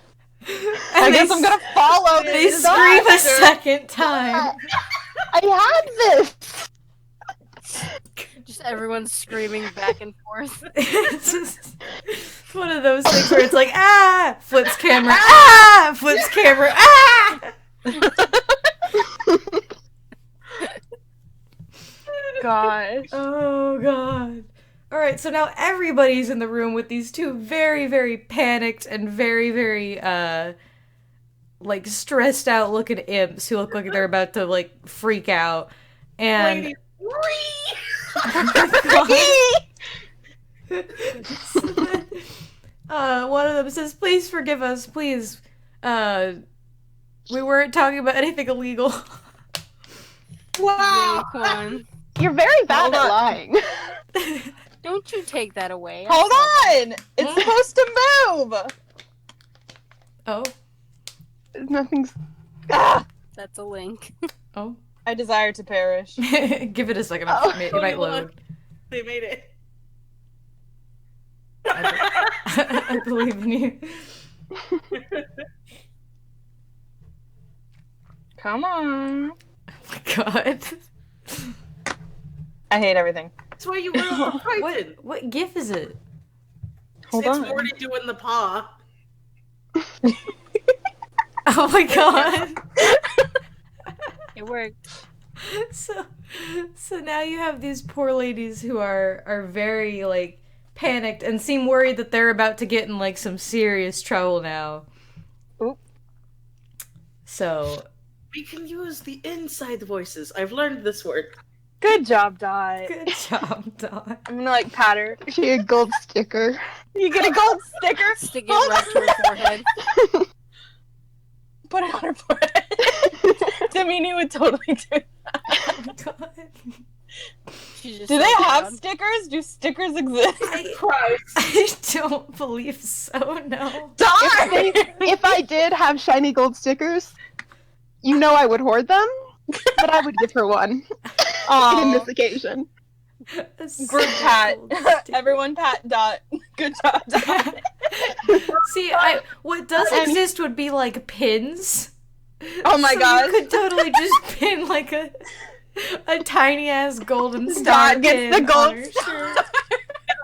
And I guess I'm gonna follow They this scream a doctor. second time. I had this! Just everyone screaming back and forth. It's one of those things where it's like, ah! Flips camera, ah! Flips camera, ah! Gosh. Oh, God. Alright, so now everybody's in the room with these two very, very panicked and very, very, like, stressed out looking imps who look like they're about to, like, freak out. And... Lady, one of them says, please forgive us, please. We weren't talking about anything illegal. wow. Come on. You're very bad Hold at on. lying. Don't you take that away. Hold on! It's supposed to move! Oh. Nothing's. That's a link. Oh. I desire to perish. Give it a second. It might load. They made it. I believe in you. Come on. Oh my god. I hate everything. That's why you were on Titan. What gif is it? Hold It's on. Morty doing the paw. Oh my god. It worked. So now you have these poor ladies who are very like panicked and seem worried that they're about to get in like some serious trouble now. Oop. So We can use the inside voices. I've learned this word. Good job, Dot. good job, Dawn. I'm gonna like pat her. She a gold sticker. You get a gold sticker. Stick it right to her forehead. Put it on her forehead. Damini would totally do that. Oh god. She just Do they sat have down. stickers? Do stickers exist? I don't believe so, no. Darn! If I did have shiny gold stickers, you know I would hoard them, but I would give her one in Aw. this occasion. Group pat. Everyone pat Dot. Good job, Dot. See, what does exist would be like pins. Oh my So gosh. you could totally just pin like a tiny ass golden star Dot gets pin the gold on her star. shirt.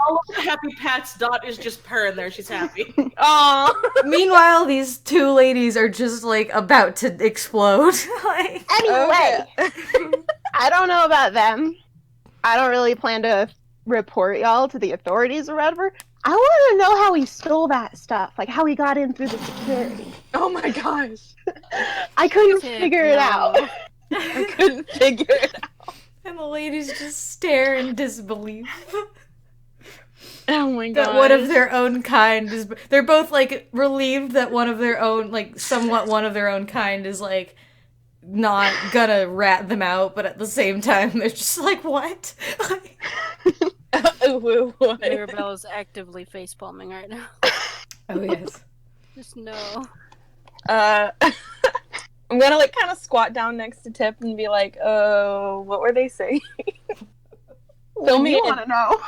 All of the happy pats. Dot is just purring there. She's happy. Aw. Meanwhile, these two ladies are just like about to explode. Like, Anyway, Okay. I don't know about them. I don't really plan to report y'all to the authorities or whatever. I want to know how he stole that stuff, like how he got in through the security. Oh my gosh. I couldn't Tip, figure it no. out. I couldn't figure it out. and the ladies just stare in disbelief Oh my god. that one of their own kind is. They're both like relieved that one of their own, like somewhat one of their own kind, is like not gonna rat them out, but at the same time they're just like, what? Like, Mirabelle is actively facepalming right now. oh yes. Just no. I'm gonna like kind of squat down next to Tip and be like, "Oh, what were they saying?" Fill me You in. want to know?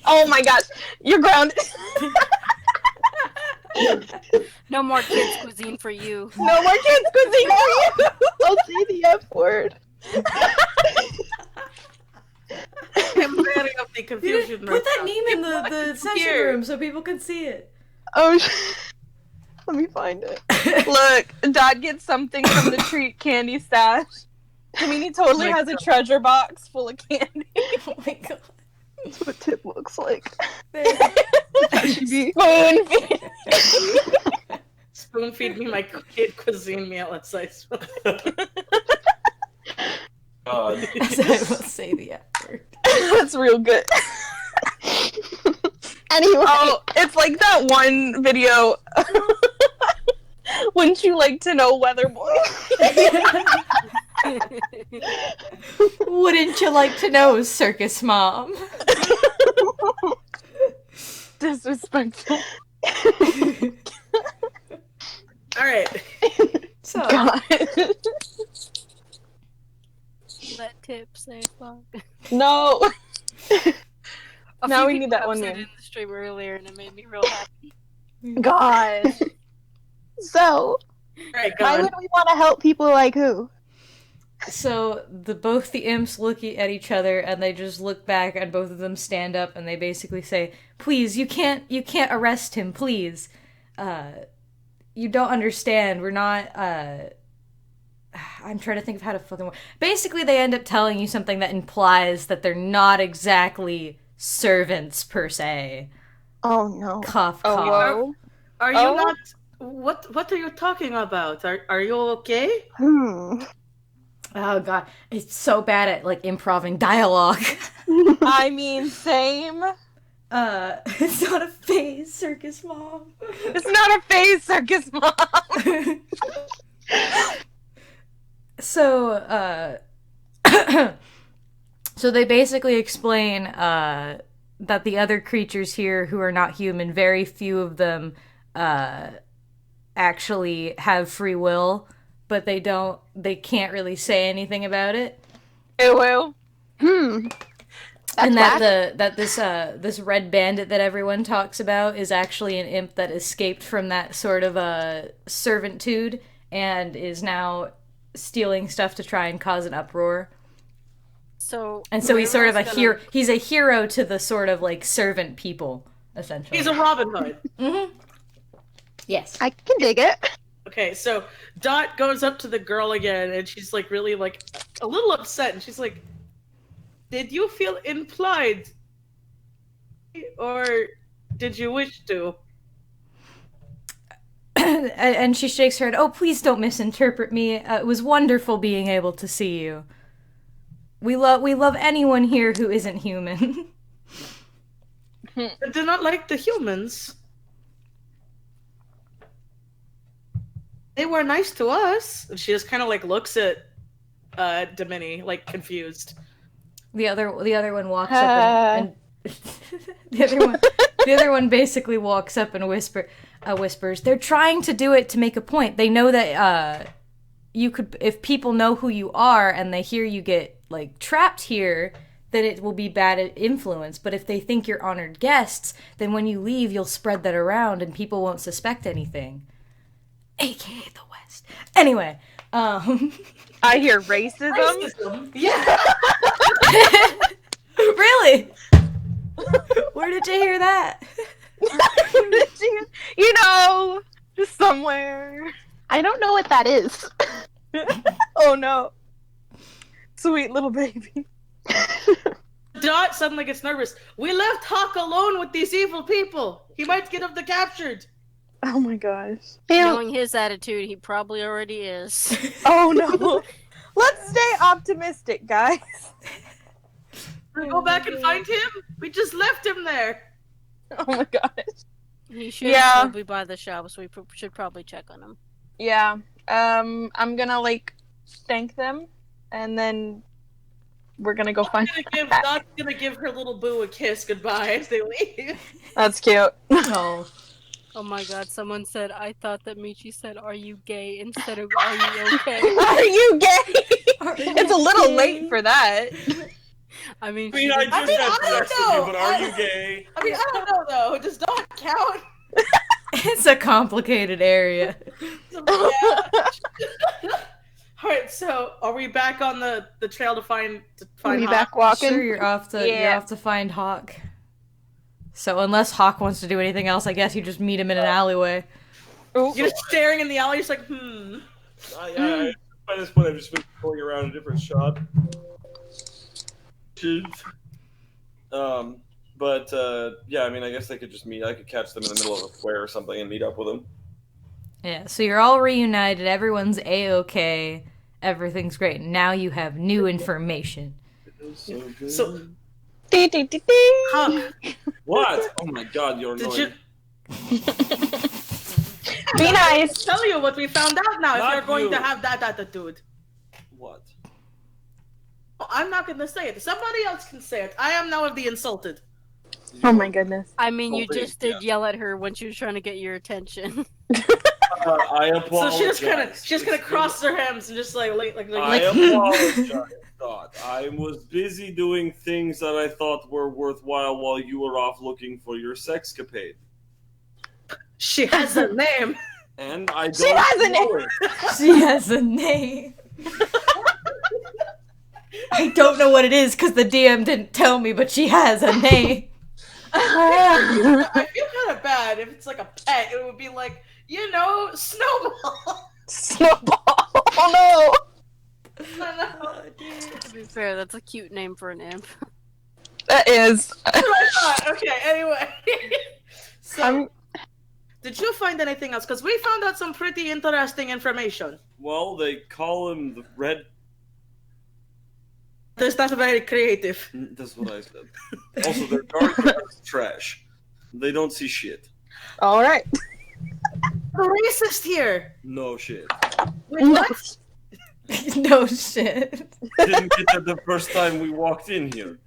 Oh my gosh, you're grounded. No more kids cuisine for you. No more kids cuisine for you. I'll say the F word. I'm clearing up the confusion. Put that right meme in the session Here. room so people can see it. Oh, let me find it. Look, Dot gets something from the treat candy stash. I mean, he totally has a treasure box full of candy. Oh my god. That's what Tip looks like. There. Should be. Spoon feed. Spoon feed me my kid cuisine meal at size. God. As I will say the F word. That's real good. Anyway, Oh, it's like that one video. Wouldn't you like to know, Weather Boy? Wouldn't you like to know, Circus Mom? disrespectful. All right. So, God. Let Tip say fuck. No. A Now few we need people that have one said name. it in the stream earlier, and it made me real happy. God. So, All right, go why on. would we want to help people like who? so both the imps look at each other and they just look back and both of them stand up and they basically say, "Please, you can't arrest him, please. You don't understand. We're not I'm trying to think of how to fucking basically they end up telling you something that implies that they're not exactly servants per se. Oh no. Cough, Oh, cough. whoa. Are you Oh. not? What are you talking about? Are you okay? Oh god, it's so bad at like improving dialogue. I mean, same. It's not a phase, circus mom. It's not a phase, circus mom. So, so they basically explain that the other creatures here who are not human, very few of them actually have free will, but they can't really say anything about it. Ew. And That's that this red bandit that everyone talks about is actually an imp that escaped from that sort of servitude and is now stealing stuff to try and cause an uproar. So He's sort of a Mira's hero. He's a hero to the sort of like servant people, essentially. He's a Robin Hood. Mm-hmm. Yes. I can dig it. Okay, so Dot goes up to the girl again, and she's like really like a little upset, and she's like, "Did you feel implied, or did you wish to?" And she shakes her head. "Oh, please don't misinterpret me. It was wonderful being able to see you. We love anyone here who isn't human." I do not like the humans. They were nice to us. And she just kind of like looks at Domini, like confused. The other one walks up and the other one basically walks up and whispers, "They're trying to do it to make a point. They know that you could, if people know who you are and they hear you get like trapped here, that it will be bad influence. But if they think you're honored guests, then when you leave, you'll spread that around and people won't suspect anything." AKA the West. Anyway, I hear racism. Yeah. Really? Where did you hear that? You know, just somewhere. I don't know what that is. Oh no. Sweet little baby. Dot suddenly gets nervous. We left Hawk alone with these evil people. He might get them captured. Oh my gosh. Knowing his attitude, he probably already is. Oh no. Let's stay optimistic, guys. We go back and find him. We just left him there. Oh my gosh. He should Yeah. still be by the shop, so we should probably check on him. Yeah. I'm gonna like thank them, and then we're gonna go find. Dot's gonna give her little boo a kiss goodbye as they leave. That's cute. Oh. Oh my god, someone said, I thought that Michi said, "Are you gay?" instead of, "Are you okay?" Are you gay? It's a little late for that. I mean, I mean, I just I mean, had I don't sex with you, know. but are you gay? I mean, I don't know though. Does Dot count? It's a complicated area. Yeah. All right, so are we back on the trail to find Are we Hawk? back walking? Sure, you're off to find Hawk. So unless Hawk wants to do anything else, I guess you just meet him in an alleyway. You're just staring in the alley, just like, By this point, I've just been going around a different shot. Yeah, I mean, I guess they could just meet. I could catch them in the middle of a square or something and meet up with them. Yeah, so you're all reunited, everyone's A-okay, everything's great. Now you have new information. So good. So, Hawk. What? Oh my god, you're did annoying. you? Be nice. Tell you what we found out now. Not if you're going you. to have that attitude, What? oh, I'm not going to say it. Somebody else can say it. I am now of the insulted. Oh my goodness. I mean, you Oh, just did yell at her when she was trying to get your attention. I So apologize. she just kind of crosses her hands and just like I apologize, Dot. I was busy doing things that I thought were worthwhile while you were off looking for your sexcapade. She has a name. And I don't She has a know it. She has a name. I don't know what it is because the DM didn't tell me, but she has a name. I feel kind of bad if it's like a pet. It would be like, you know, Snowball. Snowball. Oh To be fair, that's a cute name for an imp. no. That is. That's what I thought. Okay, anyway. So, I'm- did you find anything else? Because we found out some pretty interesting information. Well, they call him the Red. That's not very creative. That's what I said. Also, their guard is trash. They don't see shit. All right. The racist here. No shit. Wait, what? No shit. Didn't get that the first time we walked in here.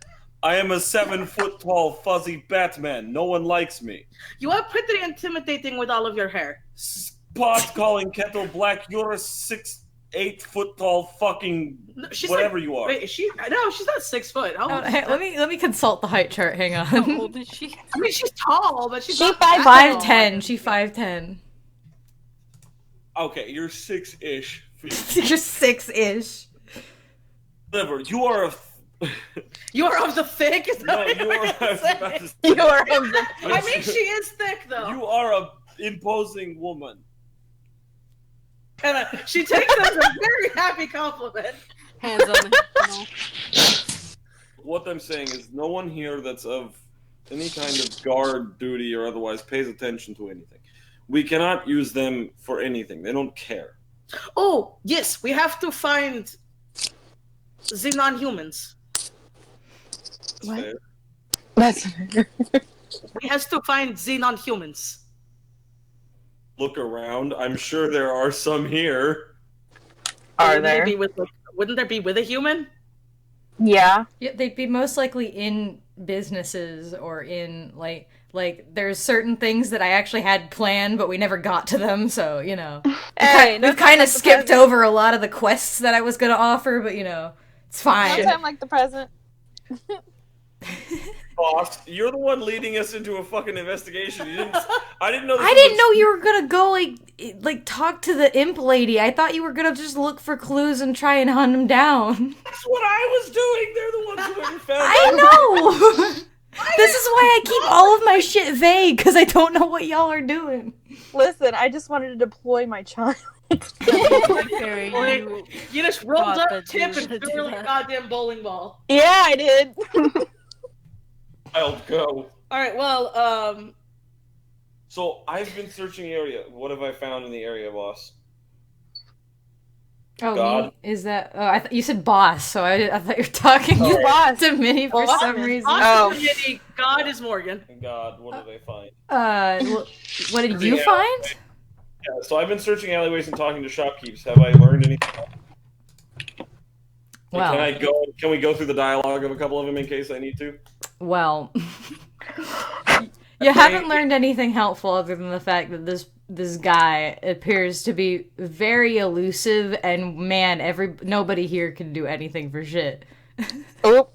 I am a 7-foot-tall fuzzy Batman. No one likes me. You are pretty intimidating with all of your hair. Pot calling kettle black. You're a 8-foot-tall fucking No, she's whatever like, you are. Wait, is she? No, she's not 6 foot. How old is she? Let me consult the height chart. Hang How on. old is she? I mean, she's tall, but she's She not that tall. 5'10". She 5'10". Okay, you're 6-ish. You're 6-ish. Whatever. You are a. You are of the thick. Is that No, what you you're are. I was about saying? to say. You are of the. I mean, she is thick though. You are a imposing woman. And she takes it as a very happy compliment. Hands on the What I'm saying is, no one here that's of any kind of guard duty or otherwise pays attention to anything. We cannot use them for anything. They don't care. Oh yes, we have to find the non-humans. That's What? fair. That's. We have to find the non-humans. Look around. I'm sure there are some here. Are Wouldn't they there? be with, like, wouldn't there be with a human? Yeah. Yeah, they'd be most likely in businesses or in like there's certain things that I actually had planned, but we never got to them. So you know, Hey, we've kind of skipped over a lot of the quests that I was gonna offer, but you know, it's No fine. time like the present. Boss, you're the one leading us into a fucking investigation. You didn't. I didn't know. This I was didn't a- know you were gonna go like talk to the imp lady. I thought you were gonna just look for clues and try and hunt him down. That's what I was doing. They're the ones who went and found I out. know. This is why I keep all of my shit vague because I don't know what y'all are doing. Listen, I just wanted to deploy my child. Barry, Wait, you just rolled thought up, that you tip, were and gonna do threw a that. goddamn bowling ball. Yeah, I did. I'll go. All right, well, So I've been searching the area. What have I found in the area, boss? Oh, God. me? Is that? Oh, I thought you said boss, so I thought you were talking Oh. Boss. to Minnie for Boss. some reason. Oh. Austin God is Morgan. God, what did I find? What did you Yeah. find? Yeah, so I've been searching alleyways and talking to shopkeepers. Have I learned anything? Well, Can we go through the dialogue of a couple of them in case I need to? well, you haven't learned anything helpful other than the fact that this guy appears to be very elusive, and man, nobody here can do anything for shit. Oh.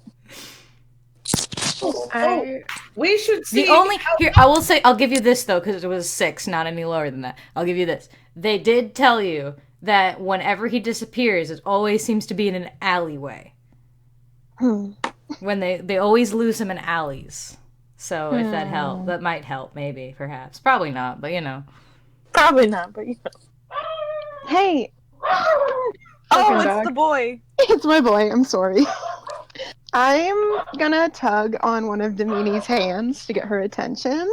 We should see. The only here, I will say, I'll give you this though, because it was 6, not any lower than that. I'll give you this. They did tell you that whenever he disappears, it always seems to be in an alleyway. When they always lose him in alleys. So if that help, that might help, maybe, perhaps, probably not, but you know. Probably not, but you know. Hey, Oh, Welcome it's back. the boy. it's my boy. I'm sorry. I'm gonna tug on one of Demini's hands to get her attention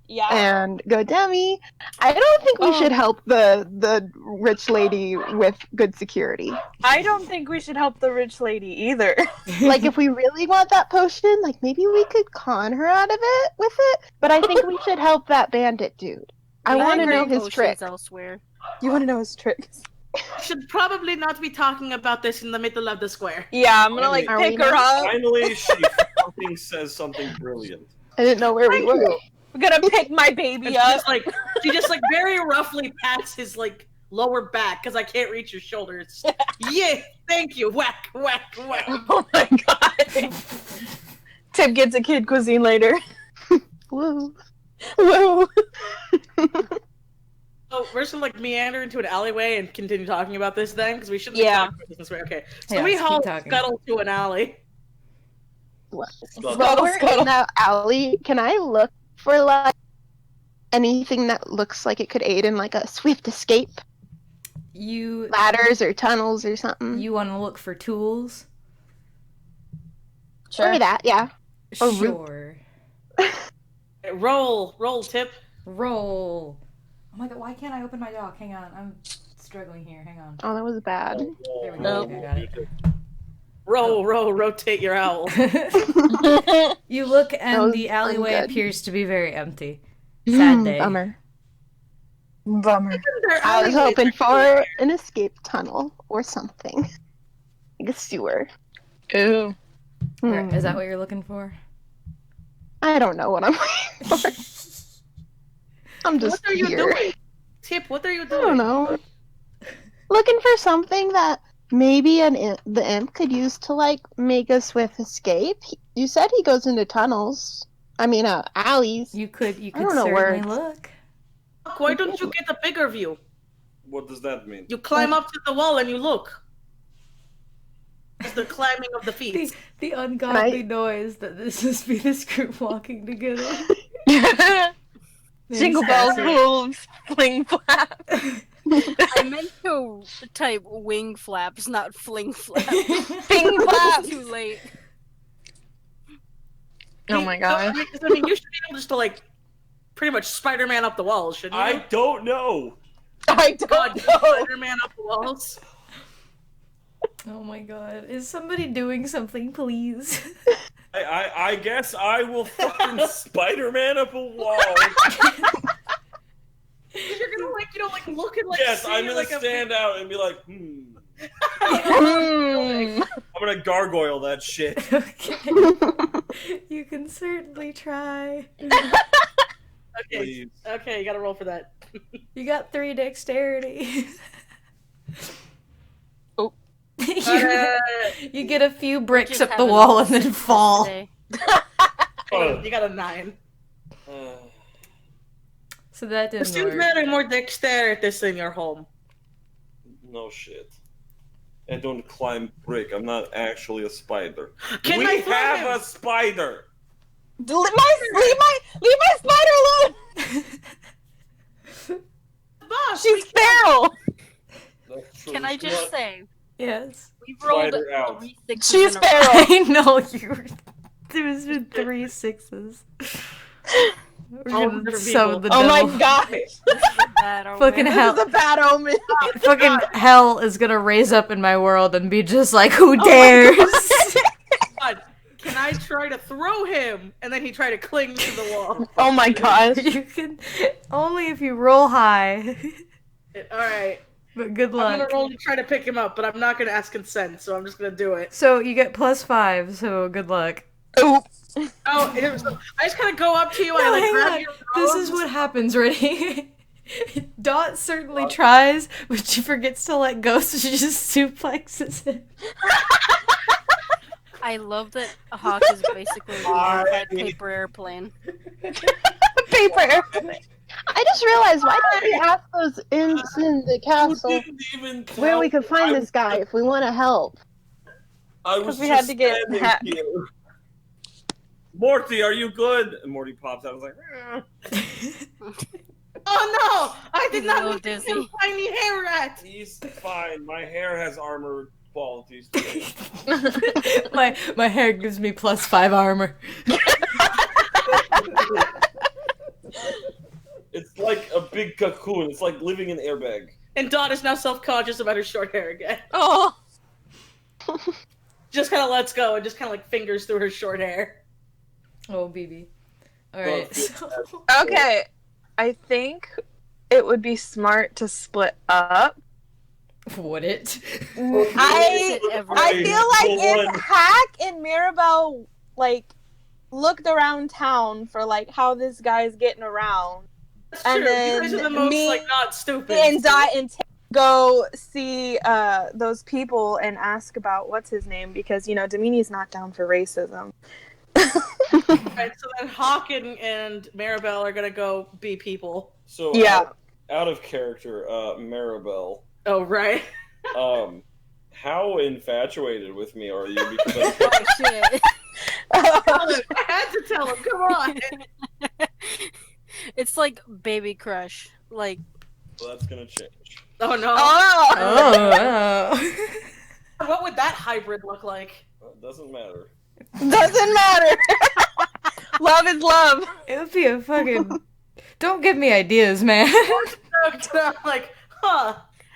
Yeah. and go, Demi, I don't think we Oh. should help the rich lady with good security. I don't think we should help the rich lady either. Like, if we really want that potion, like, maybe we could con her out of it with it. But I think we should help that bandit dude. I We want to agree know his potions trick. elsewhere. You want to know his tricks? should probably not be talking about this in the middle of the square. Yeah, I'm gonna like Are we pick her not? up. Finally, she fucking says something brilliant. I didn't know where we were. We're gonna pick my baby up. She just like very roughly pats his like lower back because I can't reach your shoulders. Yeah, thank you. Whack, whack, whack. Oh my god. Tip gets a kid cuisine later. Woo. Woo. So we're just gonna like meander into an alleyway and continue talking about this then, because we shouldn't. Yeah. Be talking about this way. Okay. So Yeah, we let's keep all talking. scuttle to an alley. What? Scuttle, While we're scuttle. in that alley, can I look for like anything that looks like it could aid in like a swift escape? You Ladders or tunnels or something? want to look for tools? Or that, yeah. Or root. Sure. Okay, roll, Tip. Roll. Oh my god, why can't I open my dock? Hang on, I'm struggling here. Hang on. Oh, that was bad. There we go. Okay, I got it. Roll, rotate your owl. You look That and was the alleyway ungood. appears to be very empty. Sad day. Bummer. Bummer. I was hoping for an escape tunnel or something. Like a sewer. Ooh. Or- Is that what you're looking for? I don't know what I'm looking for. I'm just What are you here. doing? Tip, what are you I doing? don't know. Looking for something that maybe the imp could use to like make a swift escape. You said he goes into tunnels. I mean, alleys. You could I don't know certainly words. look. Why don't you get a bigger view? What does that mean? You climb up to the wall and you look. It's the climbing of the feet. The ungodly noise that this must be this group walking together. Jingle bells, wolves, fling flap. I meant to type wing flaps, not fling flaps. Fling flap. Too late. Oh my god. I mean, you should be able just to like pretty much Spider-Man up the walls, shouldn't you? I don't know. I don't God, know. Spider-Man up the walls. Oh my god. Is somebody doing something, please? I guess I will fucking Spider-Man up a wall. You're gonna like look and like. Yes, see, I'm gonna like, stand out and be like, Mm. I'm gonna gargoyle that shit. Okay. You can certainly try. Okay, Please. okay, you gotta roll for that. You got 3 dexterity. Oh. You get a few bricks Just up the having wall a and then sick fall. day. You got a 9. So that The didn't students work. matter more dexterity in your home. No shit. I don't climb brick. I'm not actually a spider. Can we I throw have him? a spider. Leave my spider alone. Boss, She's feral. That's true. Can I just say, Yes. we've rolled Spider out. 3 sixes She's in a row. feral. I know you were. There's been 3 6s. We're All gonna different summon the people. Oh my devil. gosh. This is bad omen. Fucking This hell. is a bad omen. Fucking hell is gonna raise up in my world and be just like, who dares? God, can I try to throw him? And then he tried to cling to the wall. Oh my gosh. You can only if you roll high. Alright. But good I'm luck. gonna roll to try to pick him up, but I'm not gonna ask consent, so I'm just gonna do it. So you get +5. So good luck. Ooh. Oh, I just kind of go up to you, I No, like hang grab on. your This robes. is what happens. Ready? Dot certainly tries, but she forgets to let go, so she just suplexes him. I love that Hawk is basically a glorified paper airplane. Paper airplane. I just realized, why don't we ask those imps in the You castle didn't even where tell we could find me. this guy if we want to help? I was 'Cause we just had to get standing ha- here. Morty, are you good? And Morty pops out. I was like, Oh no! I did He's a not little look at dizzy. him tiny hair rat! he's fine. My hair has armor qualities to it. my hair gives me +5 armor. It's like a big cocoon. It's like living in an airbag. And Dot is now self-conscious about her short hair again. Oh. Just kind of lets go and just kind of like fingers through her short hair. Oh, BB. Alright, so... Okay. I think it would be smart to split up. Would it? I feel like if Hack and Mirabelle like looked around town for like how this guy's getting around. That's And true. then You guys are the most me like not stupid. and Dot and Tim go see those people and ask about what's his name because Domini's not down for racism. Right, so then Hawk and Maribel are gonna go be people. So Yeah. out of character, Maribel. Oh right. How infatuated with me are you? Because Oh shit. I had to tell him. Come on. It's like baby crush. Like that's gonna change. Oh no. Oh. What would that hybrid look like? It doesn't matter. Doesn't matter. Love is love. It would be a fucking. Don't give me ideas, man. Like, huh?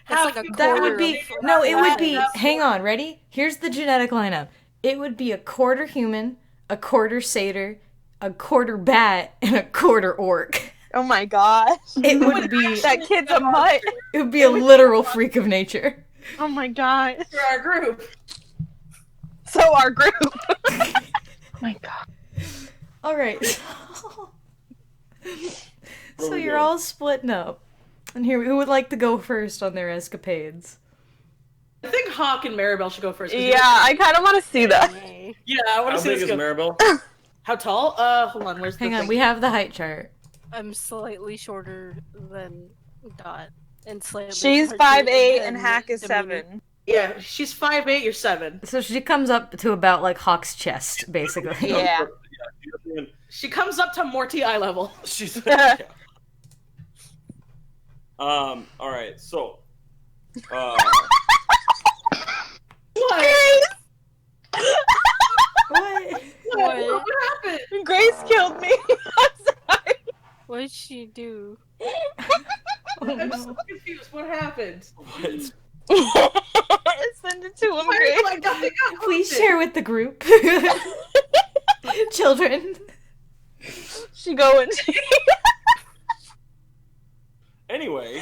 that's like a That quarter would be of- no. It would be. That's Hang on, ready? Here's the genetic lineup. It would be a quarter human, a quarter satyr, a quarter bat, and a quarter orc. Oh my gosh. It would be. That kid's a mutt. It would be a literal freak of nature. Oh my gosh. For our group. So our group. Oh my god. All right. So you're all splitting up, and here, who would like to go first on their escapades? I think Hawk and Maribel should go first. 'cause Yeah, I kind of want to see that. Yeah, I want How to see big this is go. Maribel? How tall? Hold on. Where's the Hang on, thing? we have the height chart. I'm slightly shorter than Dot, and slightly. She's larger 5'8" than and Hack is Domini. 7. Yeah, she's 5'8", you're 7. So she comes up to about like Hawk's chest, basically. Yeah. She comes up to Morty eye level. She's yeah. All right. So, What? What? What happened? Grace killed me. I'm sorry. What did she do? Oh, I'm no. so confused. What happened? what? Send it to him, Why Grace. did my guy got Please posted? share with the group. Children. She going. Anyway,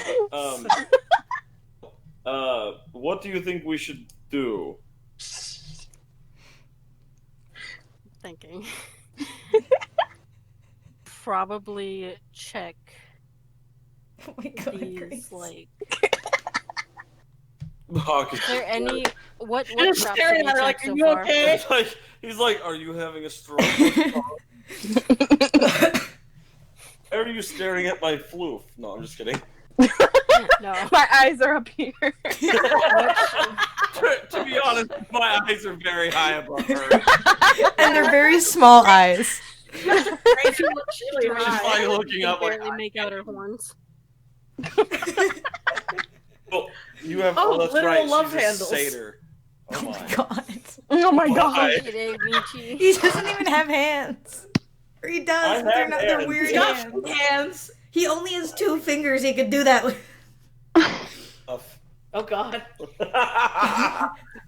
what do you think we should do? Thinking. Probably check Oh my god, these. Grace. Like, Hawk is there any what You're what just traps staring have at her you like, checked are so you far? okay? he's like, are you having a stroke? Why are you staring at my floof? No, I'm just kidding. No. My eyes are up here. To be honest, my eyes are very high above her. And they're very small eyes. Grace, you look really She's high. probably looking up like, barely make out her horns. well, you have. Oh, Oh, that's literal right. love She's handles. a satyr. Oh Oh my. my god. Oh my god. Why? Today, Michi. He doesn't even have hands. Or he does, I but they're have not. They're hands. weird He's got hands. hands. He only has 2 fingers. He could do that with. Oh god.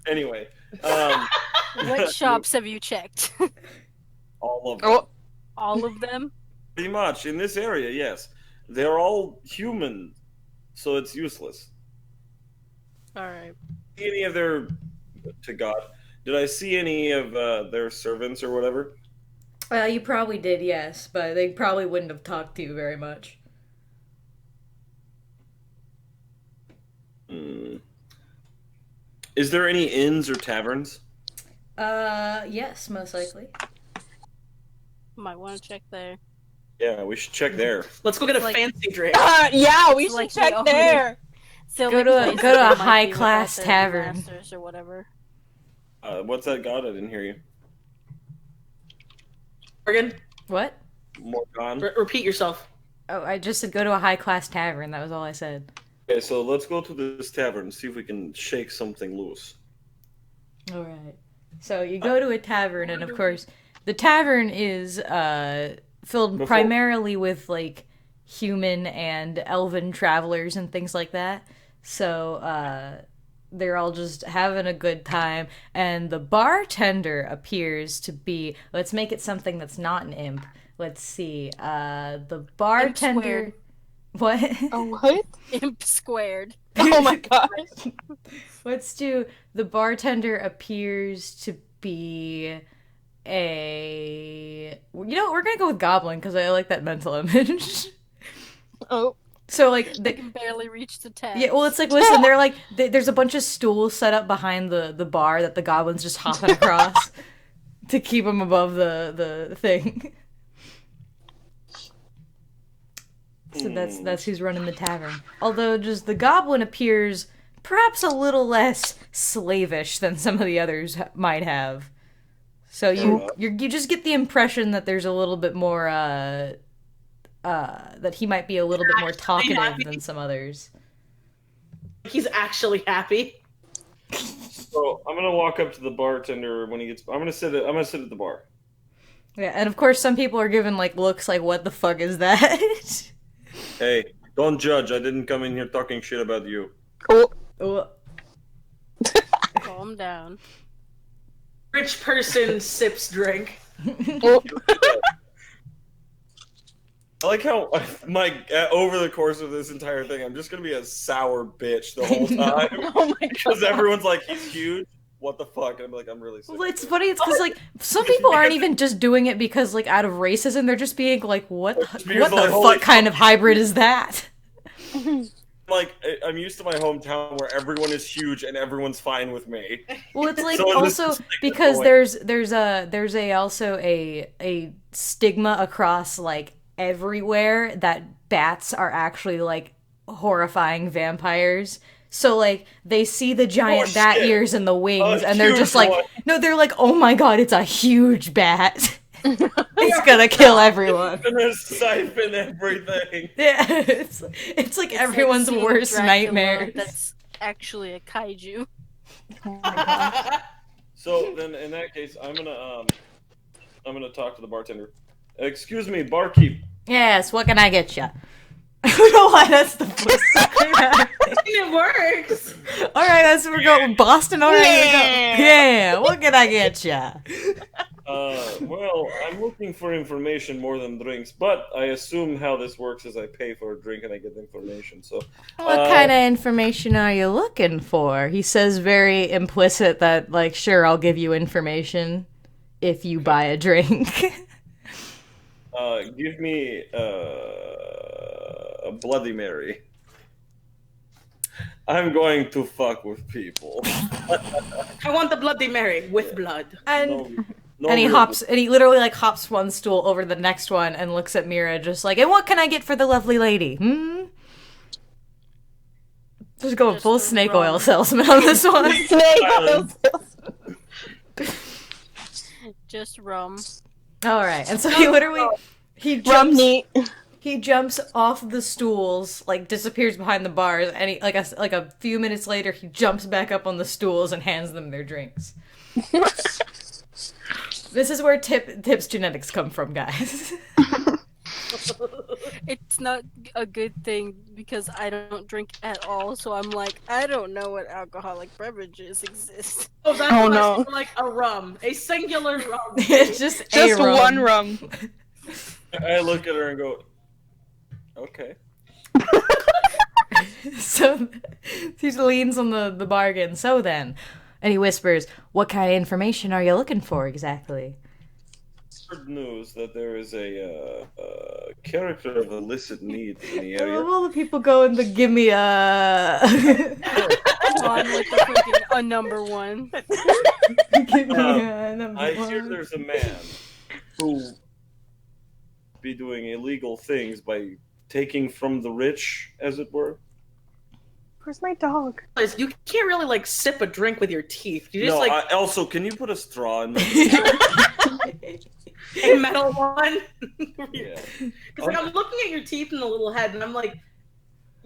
Anyway, What shops have you checked? all of them. Oh. All of them? Pretty much in this area, yes. They're all human, so it's useless. Alright. See any of their to God? Did I see any of their servants or whatever? Well, you probably did, yes, but they probably wouldn't have talked to you very much. Is there any inns or taverns? Yes, most likely. Might want to check there. Yeah, we should check there. Let's go get a Like- fancy drink. Yeah, we It's should like check the only- there. So Go like to a- places go to a that might be high-class without their tavern. masters or whatever. What's that, God? I didn't hear you. Morgan, What? Morgan. repeat yourself. Oh, I just said go to a high-class tavern. That was all I said. Okay, so let's go to this tavern and see if we can shake something loose. All right. So you go to a tavern, and of course, the tavern is filled Before- primarily with like human and elven travelers and things like that. So they're all just having a good time, and the bartender appears to be. Let's make it something that's not an imp. Let's see. The bartender. squared. What? Oh, what? Imp squared. Oh my gosh. Let's do. The bartender appears to be a You know, we're gonna go with goblin because I like that mental image. Oh. So like I they can barely reach the tab. yeah, well, it's like listen, they're like there's a bunch of stools set up behind the bar that the goblin's just hopping across to keep them above the thing. So that's who's running the tavern. Although just the goblin appears perhaps a little less slavish than some of the others might have. So you just get the impression that there's a little bit more that he might be a little bit more talkative than some others. He's actually happy. So I'm gonna walk up to the bartender when he gets. I'm gonna sit at the bar. Yeah, and of course some people are given like looks like, what the fuck is that? Hey, don't judge. I didn't come in here talking shit about you. Oh. Oh. Calm down. Rich person sips drink. Oh. I like how over the course of this entire thing, I'm just gonna be a sour bitch the whole time. Oh my god. Because everyone's like, he's huge. What the fuck? And I'm like, I'm really sick. Well, it's funny. It's because like some people aren't even just doing it because like out of racism. They're just being like, what the fuck kind of hybrid is that? Like, I'm used to my hometown where everyone is huge and everyone's fine with me. Well, it's like So also this is, like, because the there's also a stigma across like everywhere that bats are actually like horrifying vampires. So like they see the giant bat ears and the wings, and they're just like, no, they're like, oh my god, it's a huge bat. It's gonna kill everyone. It's gonna siphon everything. Yeah, it's like everyone's like seeing worst Dracula nightmare. That's actually a kaiju. So then, in that case, I'm gonna talk to the bartender. Excuse me, barkeep. Yes, what can I get you? I don't know why that's the voice. It works. All right, that's we're going Boston. All right, yeah. What can I get you? Well, I'm looking for information more than drinks, but I assume how this works is I pay for a drink and I get information. So, What kind of information are you looking for? He says very implicit that like, sure, I'll give you information if you buy a drink. Give me a Bloody Mary. I'm going to fuck with people. I want the Bloody Mary with blood. And No and he real- hops, and he literally like hops one stool over the next one and looks at Mira just like, and what can I get for the lovely lady? Just going Just full the snake rum. oil salesman on this one. Snake oil. Just rum. All right, and so he literally he Rum jumps neat. he jumps off the stools, like disappears behind the bars, and he like a few minutes later he jumps back up on the stools and hands them their drinks. This is where Tip's genetics come from, guys. It's not a good thing because I don't drink at all, so I'm like, I don't know what alcoholic beverages exist. Oh, that's Oh, why no. it's like a rum, a singular rum. It's just Just a rum. one rum. I look at her and go, okay. So he leans on the bargain. So then, and he whispers, "What kind of information are you looking for exactly?" Heard news that there is a character of illicit need in the I love area. all the people going to give me a On with the freaking a number one. give me a number I hear one. there's a man who be doing illegal things by taking from the rich, as it were. Where's my dog? You can't really like sip a drink with your teeth. You just No, like also, can you put a straw in the a metal one. Yeah. Because like I'm looking at your teeth in the little head, and I'm like,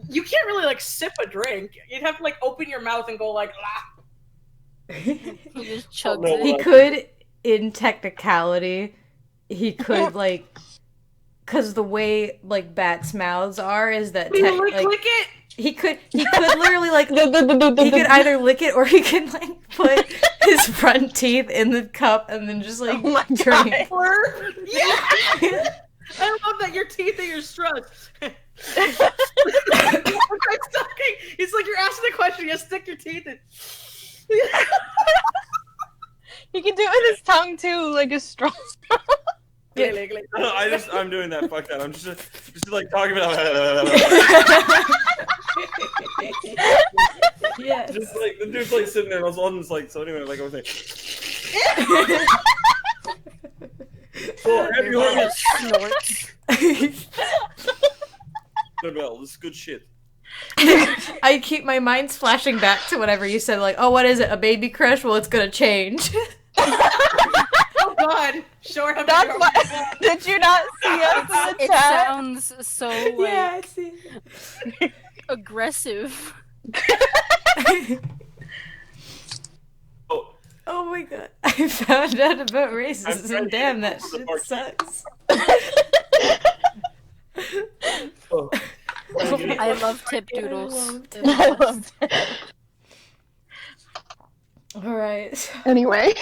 you can't really like sip a drink. You'd have to like open your mouth and go like, ah. He just chugs no, it. He could, in technicality, he could like, because the way like bats' mouths are is that You like, lick it. he could literally like he could either lick it or he could like put his front teeth in the cup and then just like Oh my drink. Or yeah. I love that your teeth are your struts. It's like you're asking a question, you stick your teeth in. He can do it with his tongue too, like a straw. No, I'm doing that. Fuck that. I'm just like talking about. Yes. Just like the dude's like sitting there, and I was on this like. So anyway, like I was saying. So have you heard Snorts. Annabelle? This is good shit. I keep my mind's flashing back to whenever you said like, "Oh, what is it? A baby crush? Well, it's gonna change." Oh God! Short of That's what. Did you not see us in the It chat? sounds so like Yeah, I see. aggressive. Oh, Oh my god! I found out about I'm racism. trying to Damn, get that over the shit mark. sucks. oh. I love tip I doodles. love They're the I best. loved it. All right. Anyway,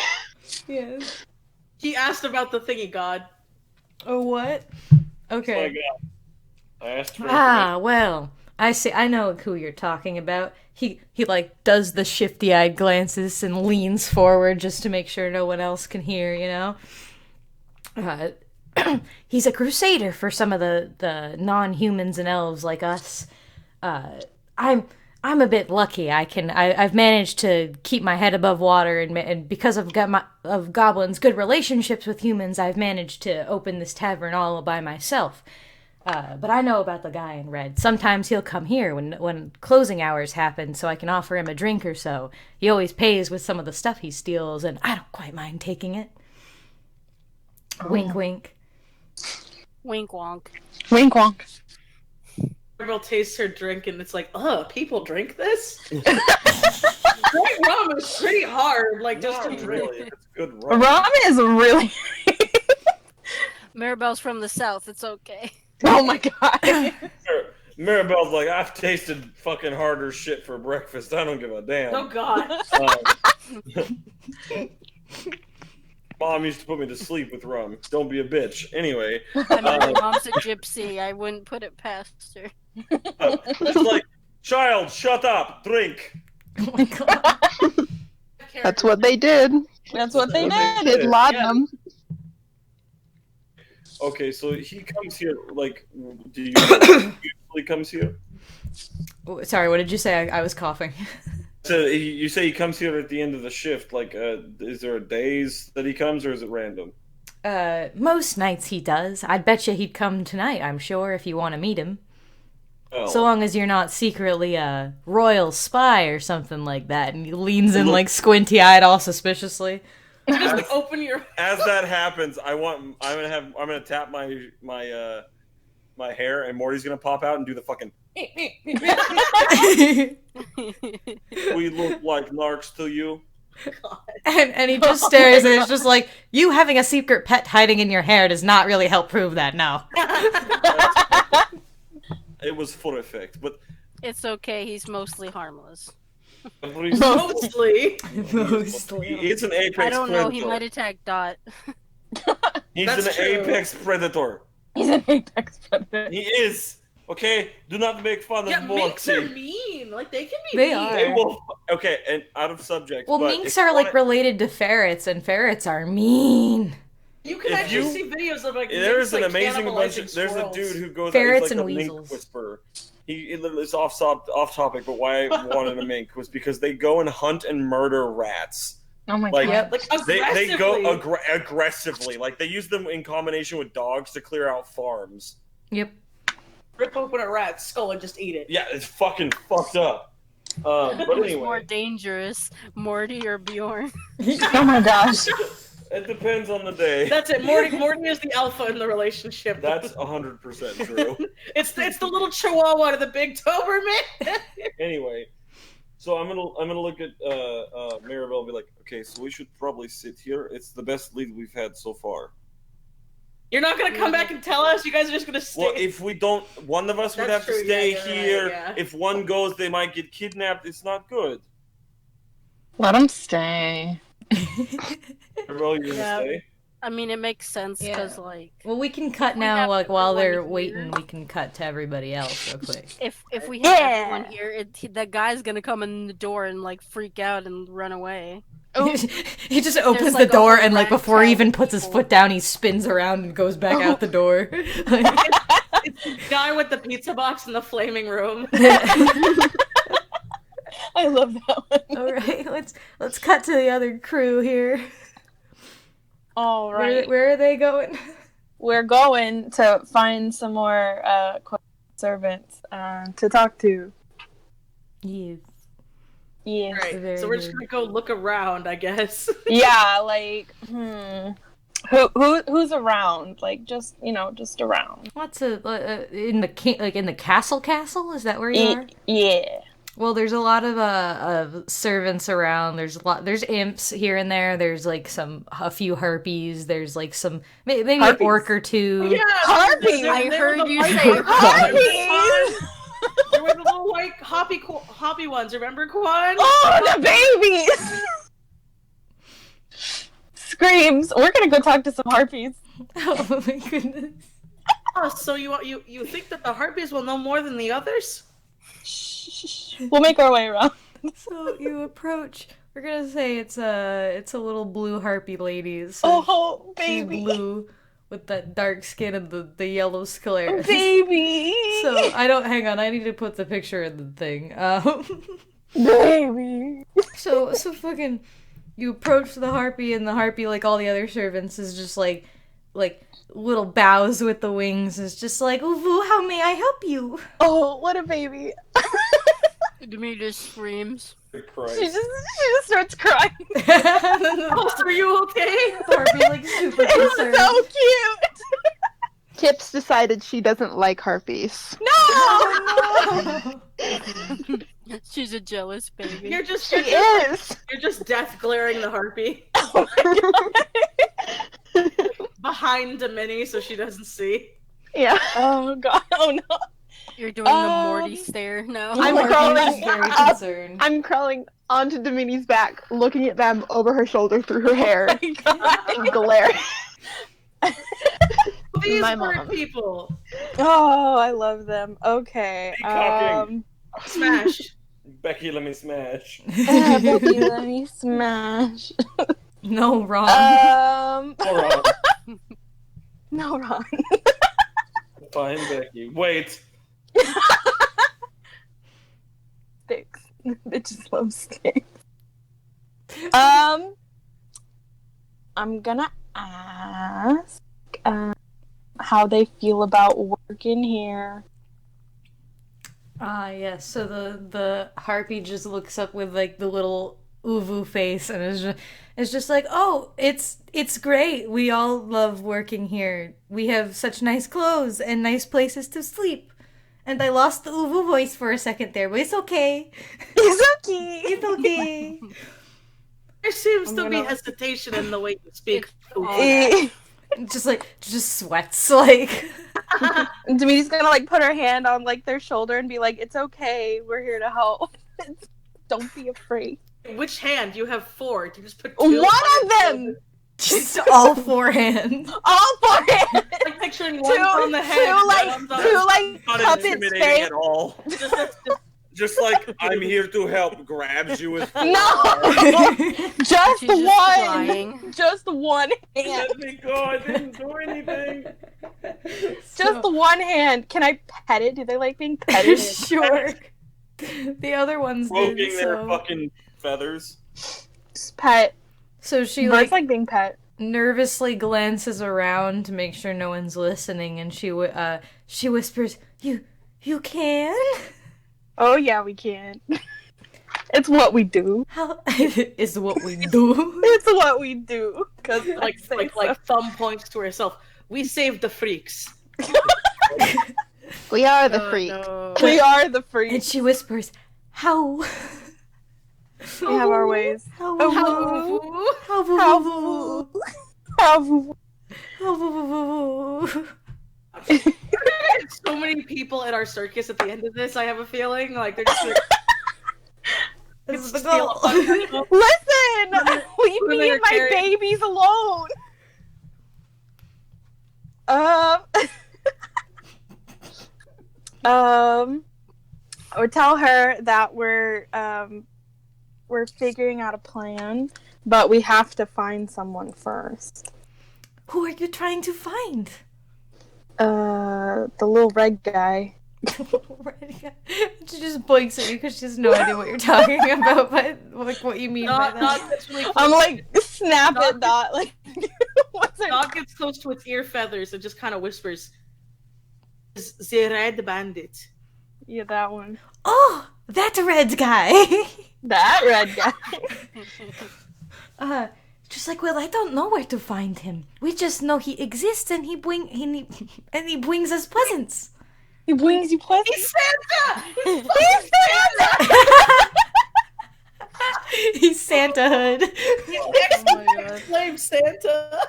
Yes. He asked about the thingy god. Oh, what? Oh my Okay. god. I asked for Ah, well, I see. I know who you're talking about. He like does the shifty-eyed glances and leans forward just to make sure no one else can hear. You know. He's a crusader for some of the non-humans and elves like us. I'm a bit lucky. I've managed to keep my head above water, and because of goblins' good relationships with humans, I've managed to open this tavern all by myself. But I know about the guy in red. Sometimes he'll come here when closing hours happen, so I can offer him a drink or so. He always pays with some of the stuff he steals, and I don't quite mind taking it. Wink, wink. Wink wonk. Wink wonk. Girl tastes her drink and it's like, people drink this? White rum is pretty hard, like just to Not drink. really. It's good rum. Rum is really. Maribel's from the south. It's okay. Oh my god. Maribel's like, I've tasted fucking harder shit for breakfast. I don't give a damn. Oh God. Mom used to put me to sleep with rum. Don't be a bitch. Anyway, I mean, my mom's a gypsy. I wouldn't put it past her. it's like, child, shut up, drink. Oh my god. that's what they did. That's what they That's what did. Did laudanum. Okay, so he comes here, like, do you know he usually comes here? Oh, sorry, what did you say? I was coughing. So you say he comes here at the end of the shift. Like, is there days that he comes, or is it random? Most nights he does. I'd bet you he'd come tonight, I'm sure, if you want to meet him. Oh. So long as you're not secretly a royal spy or something like that. And he leans in like squinty-eyed all suspiciously. Just like, open your. As that happens, I'm gonna tap my hair, and Morty's gonna pop out and do the fucking. We look like narcs to you. and he just stares and it's just like, you having a secret pet hiding in your hair does not really help prove that, no. It was for effect, but It's okay. He's mostly harmless. Mostly. It's an apex I don't know. predator. He might attack Dot. He's That's an true. apex predator. He's an apex predator. He is. Okay, do not make fun Yeah, of minks are Morty. mean. Like they can be They mean. are. They will. Okay, and out of subject. Well, but minks if you are like wanna- related to ferrets, and ferrets are mean. You can If actually you- see videos of like There's minks, an like, amazing bunch. cannibalizing There's a squirrels. dude who goes. Ferrets he's like and a mink weasels. whisperer. It's off topic, but why I wanted a mink was because they go and hunt and murder rats. Oh my Like, god. Like They go aggressively. aggressively. Like they use them in combination with dogs to clear out farms. Yep. Rip open a rat's skull and just eat it. Yeah, it's fucking fucked up. But Who's more anyway, dangerous, Morty or Bjorn? Oh my gosh. it depends on the day. That's it. Morty is the alpha in the relationship. That's 100% true. it's the little chihuahua to the big Doberman. Anyway, so I'm gonna look at Maribel and be like, okay, so we should probably sit here. It's the best lead we've had so far. You're not gonna come back and tell us. You guys are just gonna stay. Well, if we don't, one of us would That's have to true, stay yeah, you're here. right, yeah. If one goes, they might get kidnapped. It's not good. Let him stay. Maribel, you gonna Yeah. stay? I mean, it makes sense Yeah. because, like, Well, we can cut We now, have like, while they're everyone waiting, here. we can cut to everybody else real quick. if we have Yeah. everyone here, the guy's gonna come in the door and like freak out and run away. He just opens like, the a door whole and like rat before he trap even of puts his people. foot down, he spins around and goes back out the door. It's the guy with the pizza box in the flaming room. I love that one. All right, let's cut to the other crew here. All right. Where are they going? We're going to find some more servants to talk to. Yes. Yeah. Right. Very So we're just good. gonna go look around, I guess. Yeah, like, who's around? Like, just around. What's in the castle? Is that where you are? Yeah. Well, there's a lot of servants around. There's imps here and there. There's like a few harpies. There's like some maybe an Harpies? orc or two. Yeah, Harpies! I they were heard the you white say ones. Harpies! There were the little white hoppy ones. Remember, Quan? Oh, the babies! Screams. We're gonna go talk to some harpies. Oh my goodness. Oh, so you think that the harpies will know more than the others? Shh. We'll make our way around. So you approach. We're gonna say it's a little blue harpy lady. So Oh, she's baby. blue with that dark skin and the yellow sclera. Baby. So hang on. I need to put the picture in the thing. Baby. So fucking, you approach the harpy, and the harpy, like all the other servants, is just like little bows with the wings. Is just like, ooh, how may I help you? Oh, what a baby. Demeter screams. Good She Christ. just starts crying. Oh, are you okay? Harpy like super concerned. It's so cute. Tips decided she doesn't like harpies. Oh, no. She's a jealous baby. You're just She is. you're just death glaring the harpy Oh my god. behind Domini so she doesn't see. Yeah. Oh god. Oh no. You're doing the Morty stare now. I'm Harpy crawling is very up. concerned. I'm crawling onto Domini's back, looking at them over her shoulder through her hair, Oh my god. and glaring. These My bird mom. people. Oh, I love them. Okay. Peacocking. Smash. Becky, let me smash. Becky, let me smash. No, wrong. Alright, No, Ron. fine, Becky. Wait. Sticks. Bitches love sticks. I'm gonna ask how they feel about working here. Yes. So the harpy just looks up with like the little uvu face and is just like, oh, it's great. We all love working here. We have such nice clothes and nice places to sleep. And I lost the uvu voice for a second there, but it's okay. It's okay. It's okay. There seems I'm to be gonna- hesitation in the way you speak. just sweats like. Demi's gonna like put her hand on like their shoulder and be like, "It's okay. We're here to help. Don't be afraid." Which hand? You have four. You just put two. One of them. Just all four hands. All four hands. I'm picturing one on the head. Two like one's on- Not puppets intimidating face. at all. Just like, I'm here to help, grabs you with No, just She's just one. crying. Just one hand. Let me go, I didn't do anything. Just the one hand. Can I pet it? Do they like being petted? Sure. The other ones Smoking did their so. fucking feathers. Just pet. So she Birds like like being pet. nervously glances around to make sure no one's listening, and she whispers, "You can? Oh yeah, we can. It's what we do. How is what we do?" It's what we do. Cause like thumb points to herself. We saved the freaks. We are the Oh, freak. no. we are the And freaks. she whispers, "How? We have our ways. How? Oh, How? How- How? How- How? So many people at our circus at the end of this, I have a feeling. Like they're just like, This is the steal goal. a bunch of people. Listen! Leave who me they and are my carrying. babies alone! I would tell her that we're figuring out a plan but we have to find someone first. Who are you trying to find? The little red guy. She just blinks at you because she has no idea what you're talking about, but like what you mean by that. I'm like, snap it, Dot. Like, what's her Dog gets close to its ear feathers and just kind of whispers, "The red bandit." Yeah, that one. Oh, that red guy. That red guy. Just like, well, I don't know where to find him. We just know he exists and he brings us presents. He brings you presents. He's Santa. He's Santa. He's Santa Hood. Flame Santa.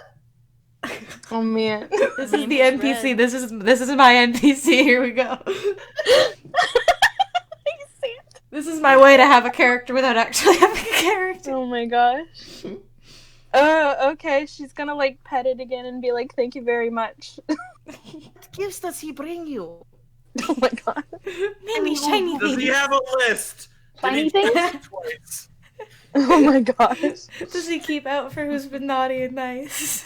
Oh man. This is the NPC. This is my NPC. Here we go. This is my way to have a character without actually having a character. Oh my gosh. Okay, she's gonna like pet it again and be like, "Thank you very much." What gifts does he bring you? Oh my god. Maybe shiny Does things. he have a list? Shiny things? Twice. Oh my gosh. Does he keep out for who's been naughty and nice?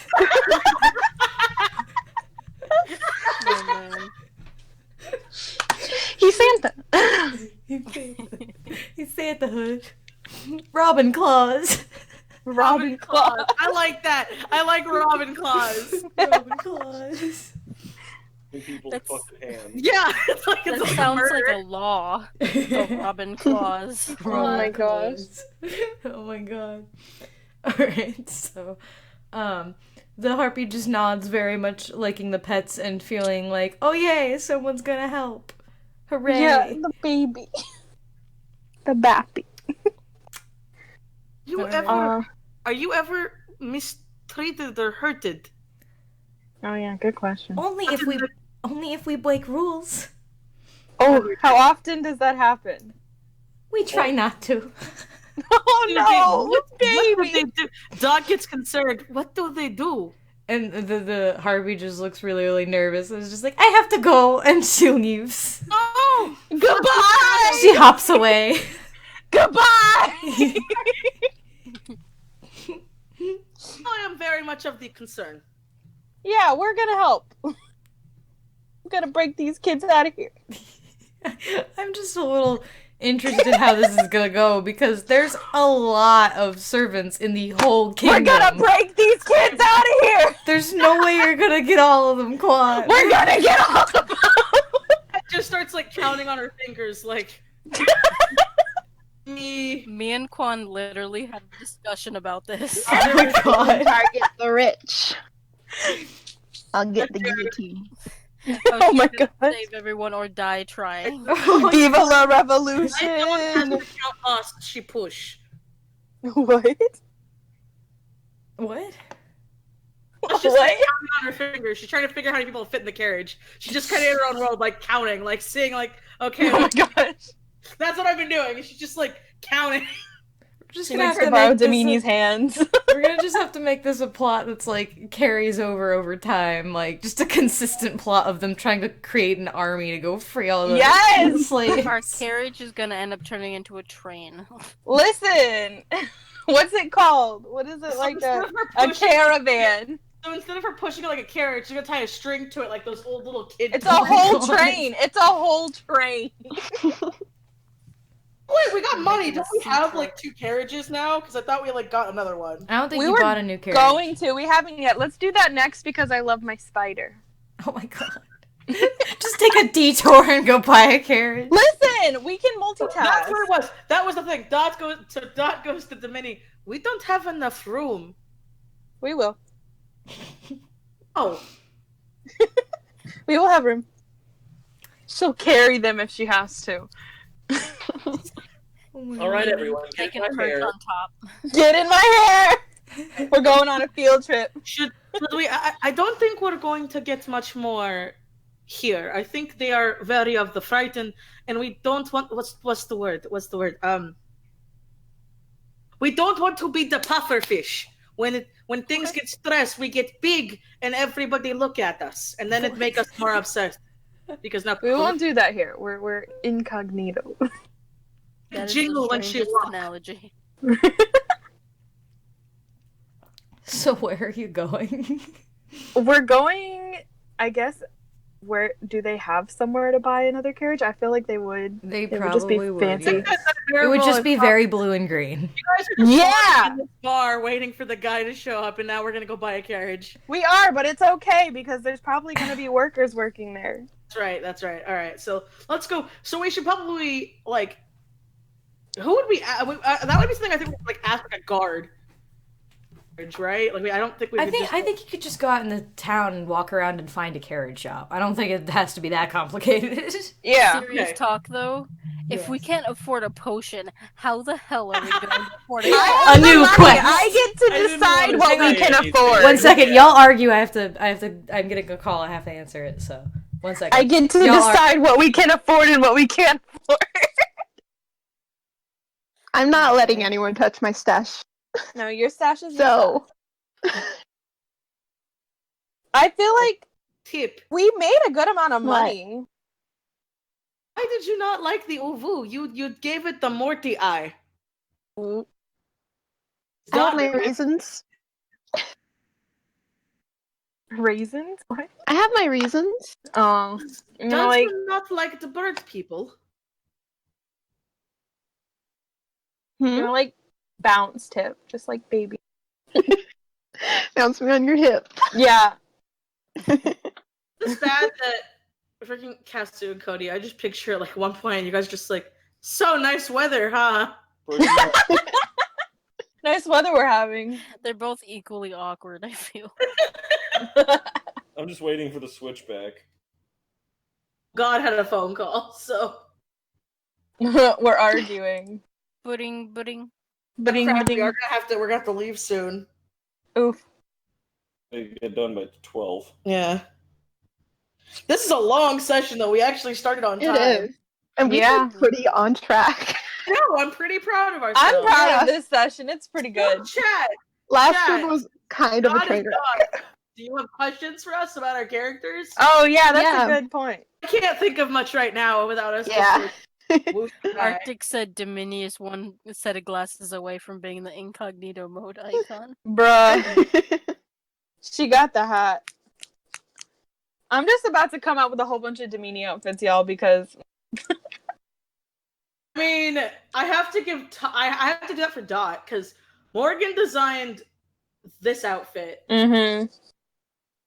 Oh, man. He's Santa. He's Santa Hood. Robin Claus. Robin Claus. I like that. I like Robin Claus. Robin Claus. When people That's- fuck hands. Yeah, it's like That it's like sounds murder. like a law. The Robin Claus. Robin my gosh. Claus. Oh my god. Alright, so the harpy just nods, very much liking the pets and feeling like, oh yay, someone's gonna help. Hooray. Yeah, the baby. The bappy. Are you ever mistreated or hurted? Oh yeah, good question. Only if we break rules. Oh, how often does that happen? We try not to. Oh no, What do baby. they do? Dog gets concerned. What do they do? And the harpy just looks really, really nervous and is just like, I have to go, and she leaves. Oh, Goodbye. She hops away. Goodbye. I am very much of the concern. Yeah, we're gonna help. We're gonna break these kids out of here. I'm just a little interested in how this is gonna go because there's a lot of servants in the whole kingdom. We're gonna break these kids out of here. There's no way you're gonna get all of them, Quan. We're gonna get all of them. Just starts like counting on her fingers, like me. Me and Quan literally had a discussion about this. Oh my god. Target the rich. I'll get the guillotine. Oh my god. Save everyone or die trying. Viva la If someone has revolution. to count us, she push. What? She's What? just like counting on her fingers. She's trying to figure out how many people fit in the carriage. She's just kind of in her own world, like counting, like seeing, like, okay, Oh my gosh. that's what I've been doing. She's just like counting. We're just She gonna makes have her to borrow make this Damini's hands. We're gonna just have to make this a plot that's like carries over time, like just a consistent plot of them trying to create an army to go free all the Yes! slaves. Our carriage is gonna end up turning into a train. Listen. What's it called? What is it, like Instead of her a pushing- caravan? So instead of her pushing it like a carriage, she's gonna tie a string to it like those old little kids. It's a whole God. train. It's a whole train. Wait, we got money. Don't we have like 2 carriages now? Because I thought we like got another one. I don't think We you were bought a new carriage. Going to. We haven't yet. Let's do that next because I love my spider. Oh my god. Just take a detour and go buy a carriage. Listen, we can That's multitask. what it was. That was the thing. Dot goes to Domini. We don't have enough room. We will. Oh, We will have room. She'll carry them if she has to. Oh my All right, God. everyone, They get can my perch hair. on top. Get in my hair. We're going on a field trip. should we? I don't think we're going to get much more here. I think they are very of the frightened, and we don't want. What's the word? What's the word? We don't want to be the puffer fish. When things get stressed, we get big, and everybody look at us, and then it make us more upset. Because now We won't do that here. We're incognito. That is jingle the when she strangest walks. analogy. So where are you going? We're going, I guess, where do they have somewhere to buy another carriage? I feel like they would. They It would just be probably would. fancy. It would just be very blue and green. You guys are just Yeah! in this bar waiting for the guy to show up, and now we're gonna go buy a carriage. We are, but it's okay because there's probably going to be workers working there. That's right. All right, so let's go. So we should probably, like, who would we, that would be something I think we would, like, ask, like, a guard. Right? Like, I don't think we could I think you could just go out in the town and walk around and find a carriage shop. I don't think it has to be that complicated. Yeah. Serious Okay. talk though. If we Yes. can't afford a potion, how the hell are we going to afford A it? new quest. I get to I didn't decide wanna what we say can anything. afford. 1 second, y'all argue. I'm getting a call. I have to answer it. So 1 second. I get to Y'all are- decide what we can afford and what we can't afford. I'm not letting anyone touch my stash. No, your stash is So, I feel like tip. we made a good amount of What? money. Why did you not like the uvu? You gave it the Morty eye. I have my Stop it. reasons. Raisins? What? I have my reasons. Oh, Does like not like the bird people. Hmm? like bounce tip, just like baby. Bounce me on your hip. Yeah. It's bad that freaking Katsu and Cody, I just picture like one point you guys just like, so nice weather, huh? Pretty much. Nice weather we're having. They're both equally awkward, I feel. I'm just waiting for the switchback. God had a phone call, so We're arguing. Pudding. crap, we're gonna have to leave soon. Oof. They get done by 12. Yeah. This is a long session though. We actually started on time. It is. And we've Yeah. been pretty on track. No, I'm pretty proud of ourselves. I'm proud Yeah. of this session. It's pretty good. Chat. Last Chat. one was kind of a God train is wreck. God. Do you have questions for us about our characters? Oh yeah, that's Yeah. a good point. I can't think of much right now without us. Yeah. Whoosh, bye. Arctic said Domini is one set of glasses away from being the incognito mode icon. Bruh. She got the hat. I'm just about to come out with a whole bunch of Domini outfits, y'all, because I mean, I have to give. I have to do that for Dot because Morgan designed this outfit,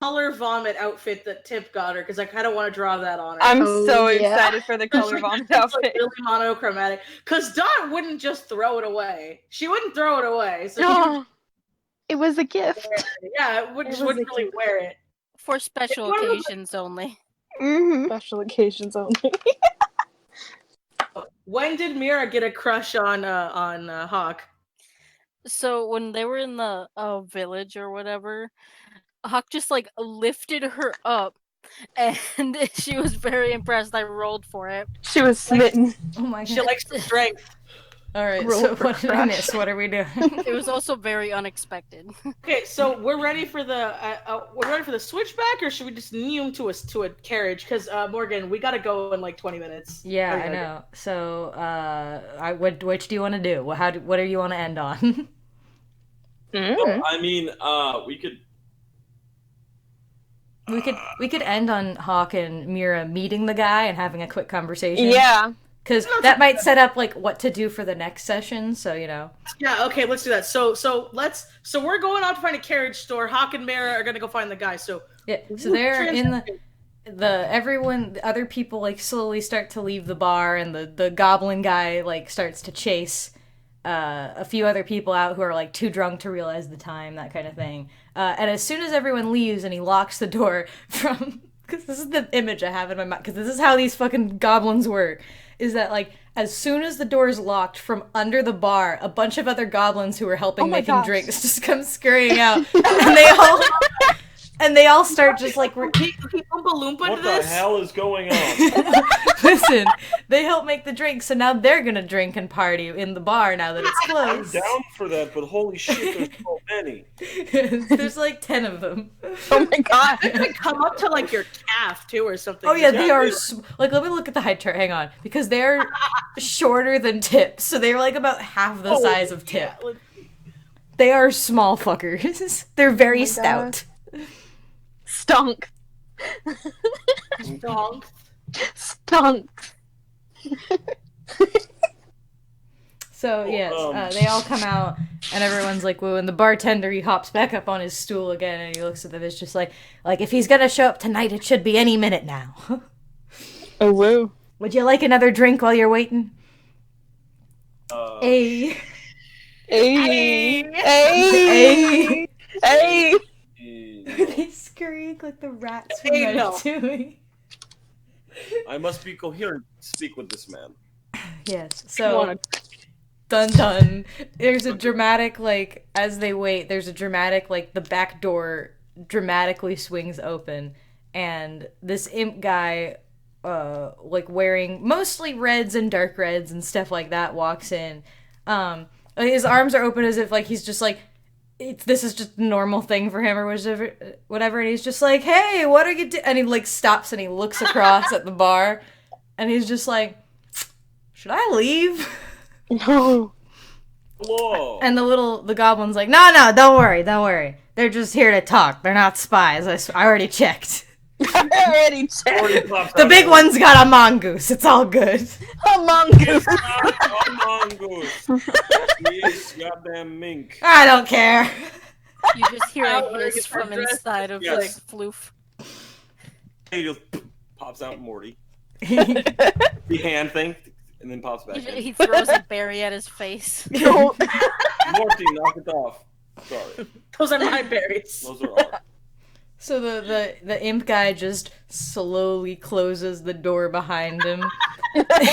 color vomit outfit that Tip got her because I kind of want to draw that on her. I'm Oh, so yeah. excited for the color vomit It's, like, outfit. really monochromatic. Because Dot wouldn't just throw it away. She wouldn't throw it away. So Oh, It was a gift. yeah, It wouldn't was really a cute- wear it. For special It's one of those- occasions only. Hmm. special occasions only. When did Mira get a crush on Hawk? So when they were in the village or whatever, Hawk just like lifted her up, and she was very impressed. I rolled for it. She was smitten. Oh my She god. likes the strength. All right. Roll So for what did I crush. miss? What are we doing? It was also very unexpected. Okay, so we're ready for the switchback, or should we just kneel to a carriage? Because Morgan, we gotta go in like 20 minutes. Yeah, Or I gotta know. So, which do you want to do? What do you want to end on? I mean, we could. we could end on Hawk and Mira meeting the guy and having a quick conversation. Yeah. Because that might set up like what to do for the next session. So you know. Yeah, okay, let's do that. So we're going out to find a carriage store. Hawk and Mara are gonna go find the guy. So Yeah. So they're in the other people like slowly start to leave the bar, and the goblin guy like starts to chase a few other people out who are like too drunk to realize the time, that kind of thing. And as soon as everyone leaves and he locks the door from, because this is the image I have in my mind, because this is how these fucking goblins work, is that like as soon as the door is locked from under the bar, a bunch of other goblins who are helping Oh my making gosh. drinks just come scurrying out, and they all start just like he Oompa Loompa What to the this. hell is going on? listen, they help make the drinks, so now they're gonna drink and party in the bar now that it's I'm closed. down for that, but holy shit, there's so many. There's like 10 of them. Oh my god. They come up to like your calf too, or something. Oh yeah, they are Yeah. like, let me look at the height chart. Hang on, because they're shorter than Tip, so they're like about half the size of Tip. Yeah, They are small fuckers. They're very my stout. Stunk. Stonk. Stunk. So yes, they all come out, and everyone's like, "Woo!" And the bartender, he hops back up on his stool again, and he looks at them. It's just like if he's gonna show up tonight, it should be any minute now. Oh, woo. Would you like another drink while you're waiting? Hey. Hey. Hey. Hey. They squeak like the rats from Hey, no. Ratatouille. I must be coherent. Speak with this man. Yes. So, dun dun. There's a dramatic as they wait. There's a dramatic the back door dramatically swings open, and this imp guy, wearing mostly reds and dark reds and stuff like that, walks in. His arms are open as if he's just this is just a normal thing for him or whatever, and he's just like, "Hey, what are you doing?" And he stops and he looks across at the bar, and he's just like, "Should I leave?" No. Hello. And the goblin's like, "No, don't worry. They're just here to talk. They're not spies. I already checked. I already checked. The big one's got a mongoose. It's all good." A mongoose. A mongoose. Yes, goddamn mink. I don't care. You just hear a hiss from inside of Yes. the floof. He just pops out Morty. The hand thing, and then pops back in. He throws a berry at his face. No. Morty, knock it off. Sorry. Those are my berries. Those are all. So the imp guy just slowly closes the door behind him.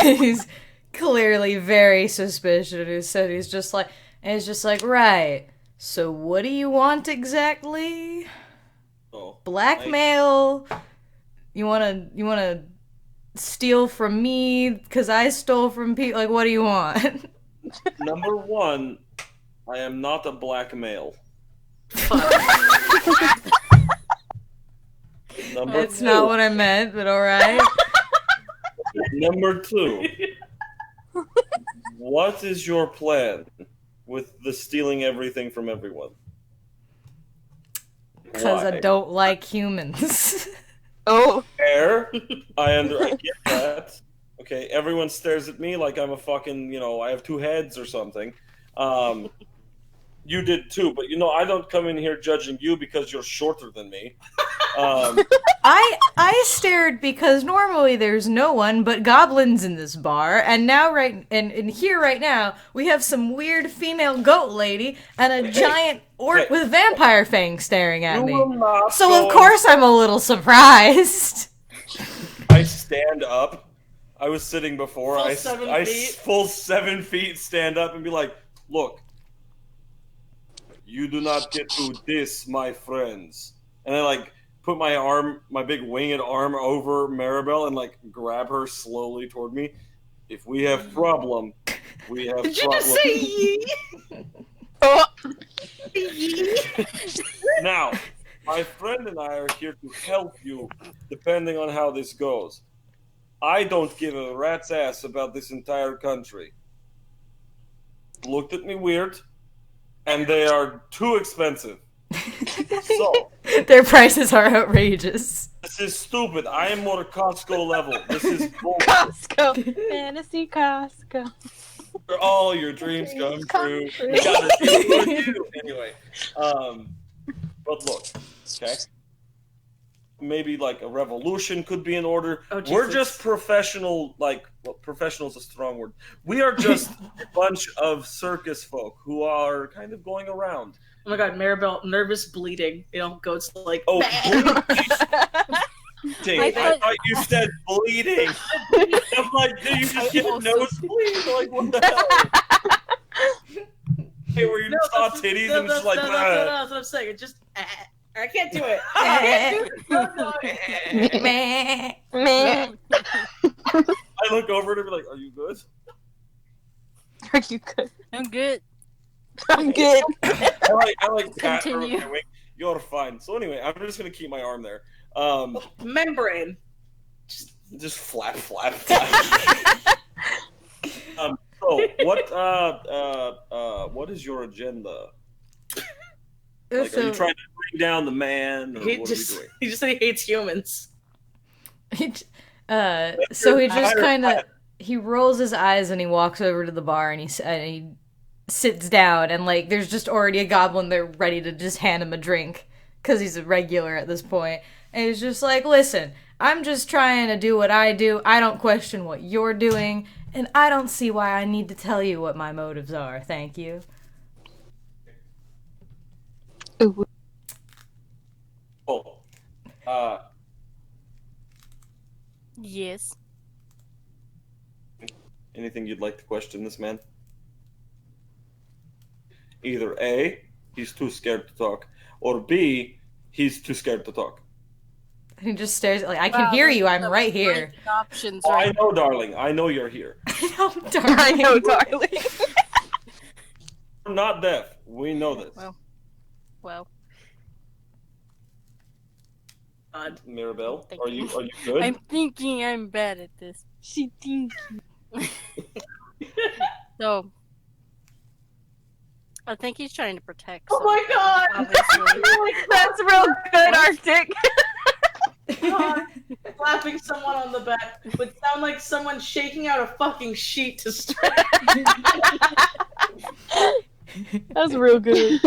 He's clearly very suspicious. So he's just like, "Right. So what do you want exactly? Oh, Blackmail? You wanna steal from me because I stole from people? What do you want?" Number one, I am not a black male. Number That's two, not what I meant, but alright. Number two, what is your plan with the stealing everything from everyone? Because I Why? don't like humans. Oh. Fair. I get that. Okay, everyone stares at me like I'm a fucking, I have two heads or something. You did too, but I don't come in here judging you because you're shorter than me. I stared because normally there's no one but goblins in this bar, and now here right now we have some weird female goat lady and a giant orc hey. with vampire fangs staring at You me. will not So go of course I'm a little surprised. I stand up. I was sitting before. Full I 7 feet. full 7 feet stand up and be like, "Look, you do not get to diss my friends." And I put my big winged arm over Maribel and grab her slowly toward me. If we have problem, we have Did you problem. just say yee? Oh. Now, my friend and I are here to help you, depending on how this goes. I don't give a rat's ass about this entire country. Looked at me weird, and they are too expensive. So, Their prices are outrageous. this is stupid. I am more Costco level. This is bullshit. Costco. Fantasy Costco. All your dreams come true. true. You gotta do what you do. Anyway, but look, okay? Maybe a revolution could be in order. Oh, We're Jesus. just professional, professional is a strong word. We are just a bunch of circus folk who are kind of going around. Oh my god, Maribel, nervous bleeding. Goats like. Oh, "Bah." bleeding. I thought you said bleeding. I'm like, did you just get a nosebleed? What the hell? Hey, where you No, saw that's- titties no, and just that's- like, that's what I'm saying. It just. I can't do it. I can't do it. Meh. Man. I look over and be like, "Are you good?" Are you good? I'm good. I'm good. I like pat her on Continue. my wing. You're fine. So anyway, I'm just gonna keep my arm there. Membrane. Just flap. So what is your agenda? Like, are you So trying to bring down the man, or He what just are we doing? he just said he hates humans. so he just Higher kind of he rolls his eyes and he walks over to the bar and he sits down and like there's just already a goblin there ready to just hand him a drink because he's a regular at this point. And he's just like, listen, I'm just trying to do what I do. I don't question what you're doing, and I don't see why I need to tell you what my motives are. Thank you. Ooh. Oh, Yes. anything you'd like to question this man? Either A, he's too scared to talk, or B, he's too scared to talk. And he just stares like, I can Wow, hear those you. are I'm some right here. crazy options, Oh, I right? know, darling. I know you're here. Oh, I know, darling. I'm not deaf. We know this. Well, God. Mirabelle, Thank are you. you good? I'm thinking I'm bad at this. She thinks. So, I think he's trying to protect. Oh my God! Obviously. That's real good, Arctic. God, slapping someone on the back would sound like someone shaking out a fucking sheet to stretch. That's real good.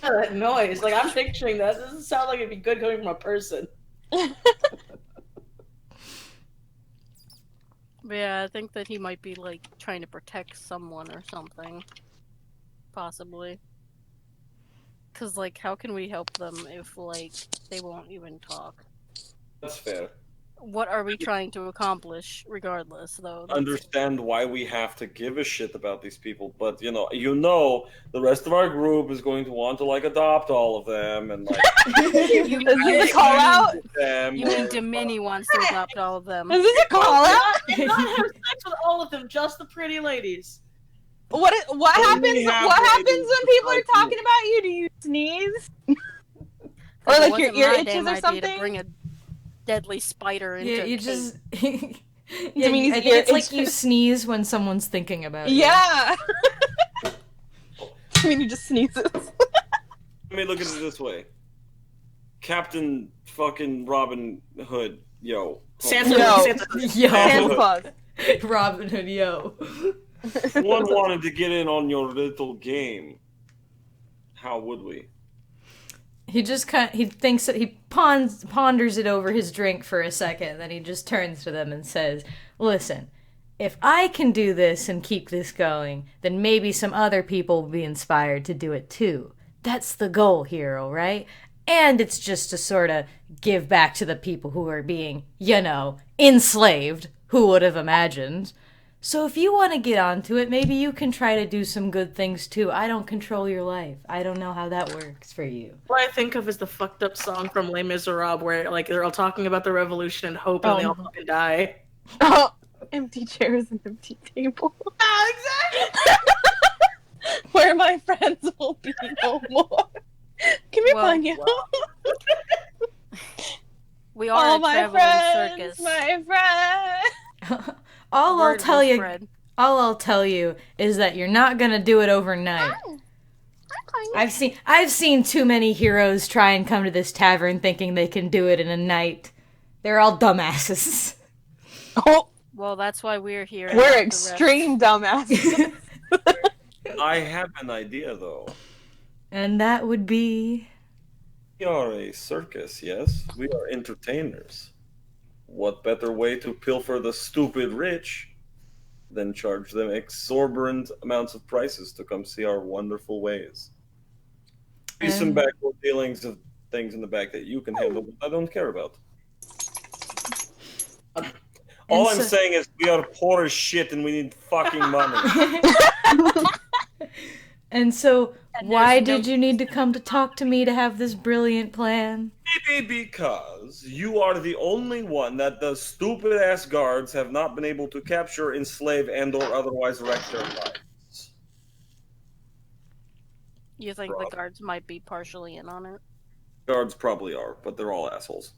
That noise. Like, I'm picturing that. It doesn't sound like it'd be good coming from a person. But yeah, I think that he might be like trying to protect someone or something. Possibly. Cause like, how can we help them if like they won't even talk? That's fair. What are we trying to accomplish, regardless, though? That's- Understand why we have to give a shit about these people, but the rest of our group is going to want to like adopt all of them and like You Is this a call out? them. You mean Domini wants to adopt all of them? Is this a call out? And not have sex with all of them, just the pretty ladies. What happens? have What happens ladies when people are like talking you. about you? Do you sneeze? Or It like your wasn't ear my itches damn or idea something? To bring a deadly spider into Yeah, you a just. cave. Yeah, Domini's I think ear it's like you itches. sneeze when someone's thinking about you. Yeah. I mean, he just sneezes. Let me look at it this way. Captain fucking Robin Hood, yo. Santa, Yo. Santa. Yo, Santa Claus. Robin Hood, yo. One wanted to get in on your little game. How would we? He just he thinks that he ponders it over his drink for a second, then he just turns to them and says, "Listen, if I can do this and keep this going, then maybe some other people will be inspired to do it too. That's the goal here, all right? And it's just to sort of give back to the people who are being, enslaved. Who would have imagined? So if you want to get onto it, maybe you can try to do some good things too. I don't control your life. I don't know how that works for you." What I think of is the fucked up song from Les Miserables where like they're all talking about the revolution and hope and they all fucking die. Oh, empty chairs and empty table. Ah, exactly! Where my friends will be no more. Can we Well, find you? We are All a my traveling friends, circus. my friends. All Word will tell you is that you're not gonna do it overnight. I've seen too many heroes try and come to this tavern thinking they can do it in a night. They're all dumbasses. Oh, Well, that's why we're here. we're not the extreme dumbasses. I have an idea though. And that would be... We are a circus, yes? We are entertainers. What better way to pilfer the stupid rich than charge them exorbitant amounts of prices to come see our wonderful ways? Be some backward dealings of things in the back that you can handle, but I don't care about. All I'm saying is we are poor as shit and we need fucking money. And so, And why there's no did you need to come to talk to me to have this brilliant plan? Maybe because you are the only one that the stupid-ass guards have not been able to capture, enslave, and or otherwise wreck their lives. You think the guards might be partially in on it? Guards probably are, but they're all assholes.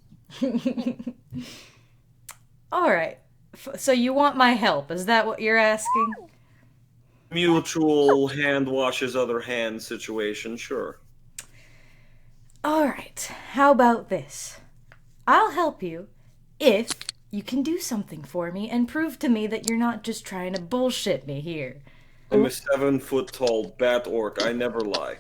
Alright. So you want my help, is that what you're asking? mutual hand washes other hand situation, sure. Alright, how about this? I'll help you if you can do something for me and prove to me that you're not just trying to bullshit me here. I'm a 7-foot-tall bat orc. I never lie.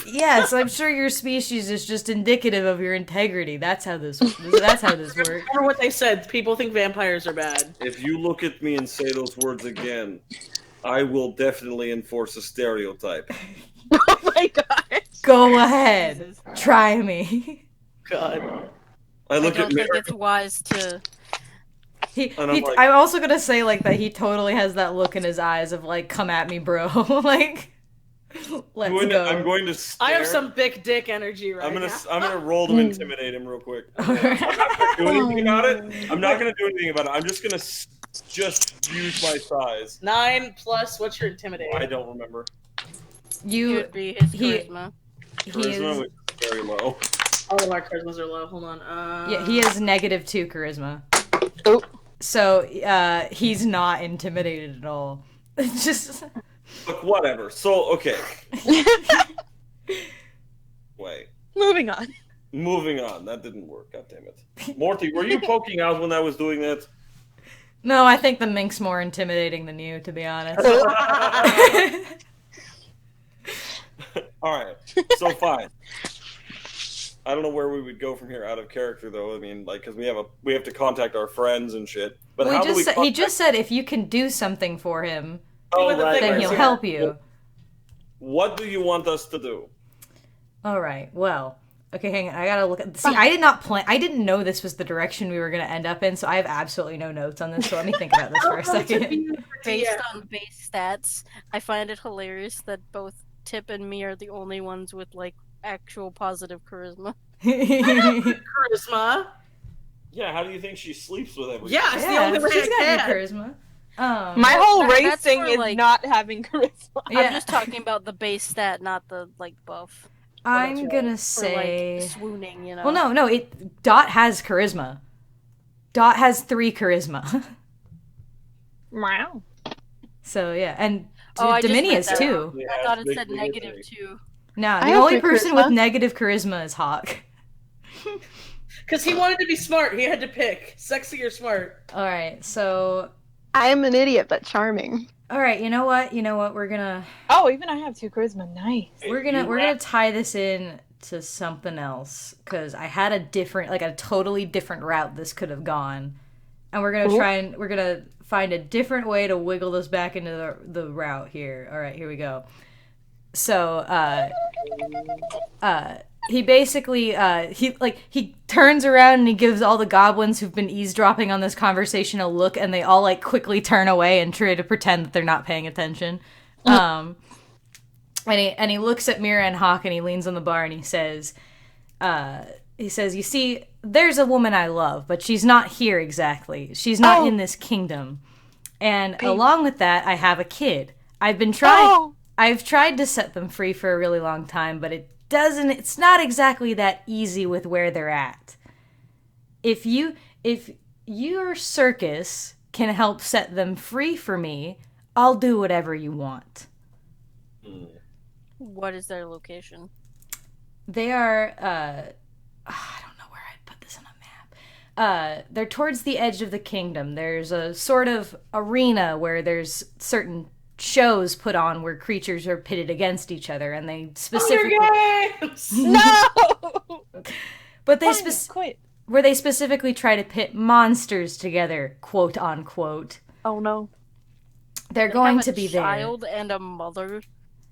Yes, I'm sure your species is just indicative of your integrity. That's how this works. Remember what they said. People think vampires are bad. If you look at me and say those words again, I will definitely enforce a stereotype. Oh my gosh. Go ahead. Try me. God. I I look don't at think Mary. it's wise to. And I'm like- I'm also gonna say like that he totally has that look in his eyes of like, come at me, bro. Like, let's go. I'm going to stare. I have some big dick energy right I'm now. gonna roll to intimidate him real quick. I'm not gonna do anything about it. I'm not gonna do anything about it. I'm just gonna just use my size. 9 plus, what's your intimidating? I don't remember. It would be his he- charisma. He Charisma is, was very low. All of our charismas are low. Hold on. yeah, he has -2 charisma. Oh. So he's not intimidated at all. It's just Look, whatever. So, okay. Wait. Moving on. Moving on. That didn't work. God damn it. Morty, were you poking out when I was doing that? no. I think the mink's more intimidating than you, to be honest. All right. So fine. I don't know where we would go from here out of character, though. I mean, like, because we have to contact our friends and shit. But how do we? He just said if you can do something for him, Oh, With the right, thing then right, he'll right. help you. What do you want us to do? All right. Well, okay. Hang on. I gotta look at. See, I did not plan. I didn't know this was the direction we were gonna end up in, so I have absolutely no notes on this. So let me think about this for a second. Based on base stats, I find it hilarious that both Tip and me are the only ones with like actual positive charisma. charisma. Yeah, how do you think she sleeps with everyone? Yeah, it's the Yeah, only way she's I got can. good charisma. My whole That- race that's thing for, is like- not having charisma. Yeah. I'm just talking about the base stat, not the like buff. I'm gonna Or say. like swooning, you know. Well, no. Dot has charisma. Dot has 3 charisma. Wow. So yeah, and Oh, I just read Dominia's that. too. Yeah, I thought it big said thing, negative big thing. 2. No, I the have only 3 person charisma. with negative charisma is Hawk. Because he wanted to be smart. He had to pick sexy or smart. All right, so I am an idiot but charming. all right, you know what? We're gonna Oh, even I have 2 charisma. Nice. we're gonna tie this in to something else because I had a totally different route this could have gone, and we're gonna find a different way to wiggle this back into the route here. All right, here we go. So he basically he turns around and he gives all the goblins who've been eavesdropping on this conversation a look, and they all like quickly turn away and try to pretend that they're not paying attention. And he looks at Mira and Hawk and he leans on the bar and he says, "You see, there's a woman I love, but she's not here exactly. She's not in this kingdom. And along with that, I have a kid. I've tried to set them free for a really long time, but it's not exactly that easy with where they're at. If your circus can help set them free for me, I'll do whatever you want." What is their location? They are, I don't know where I'd put this on a map. They're towards the edge of the kingdom. There's a sort of arena where there's certain shows put on where creatures are pitted against each other, and they specifically... No! But they Quit. where they specifically try to pit monsters together, quote unquote. Oh no. They're They going have to a be there. child and a mother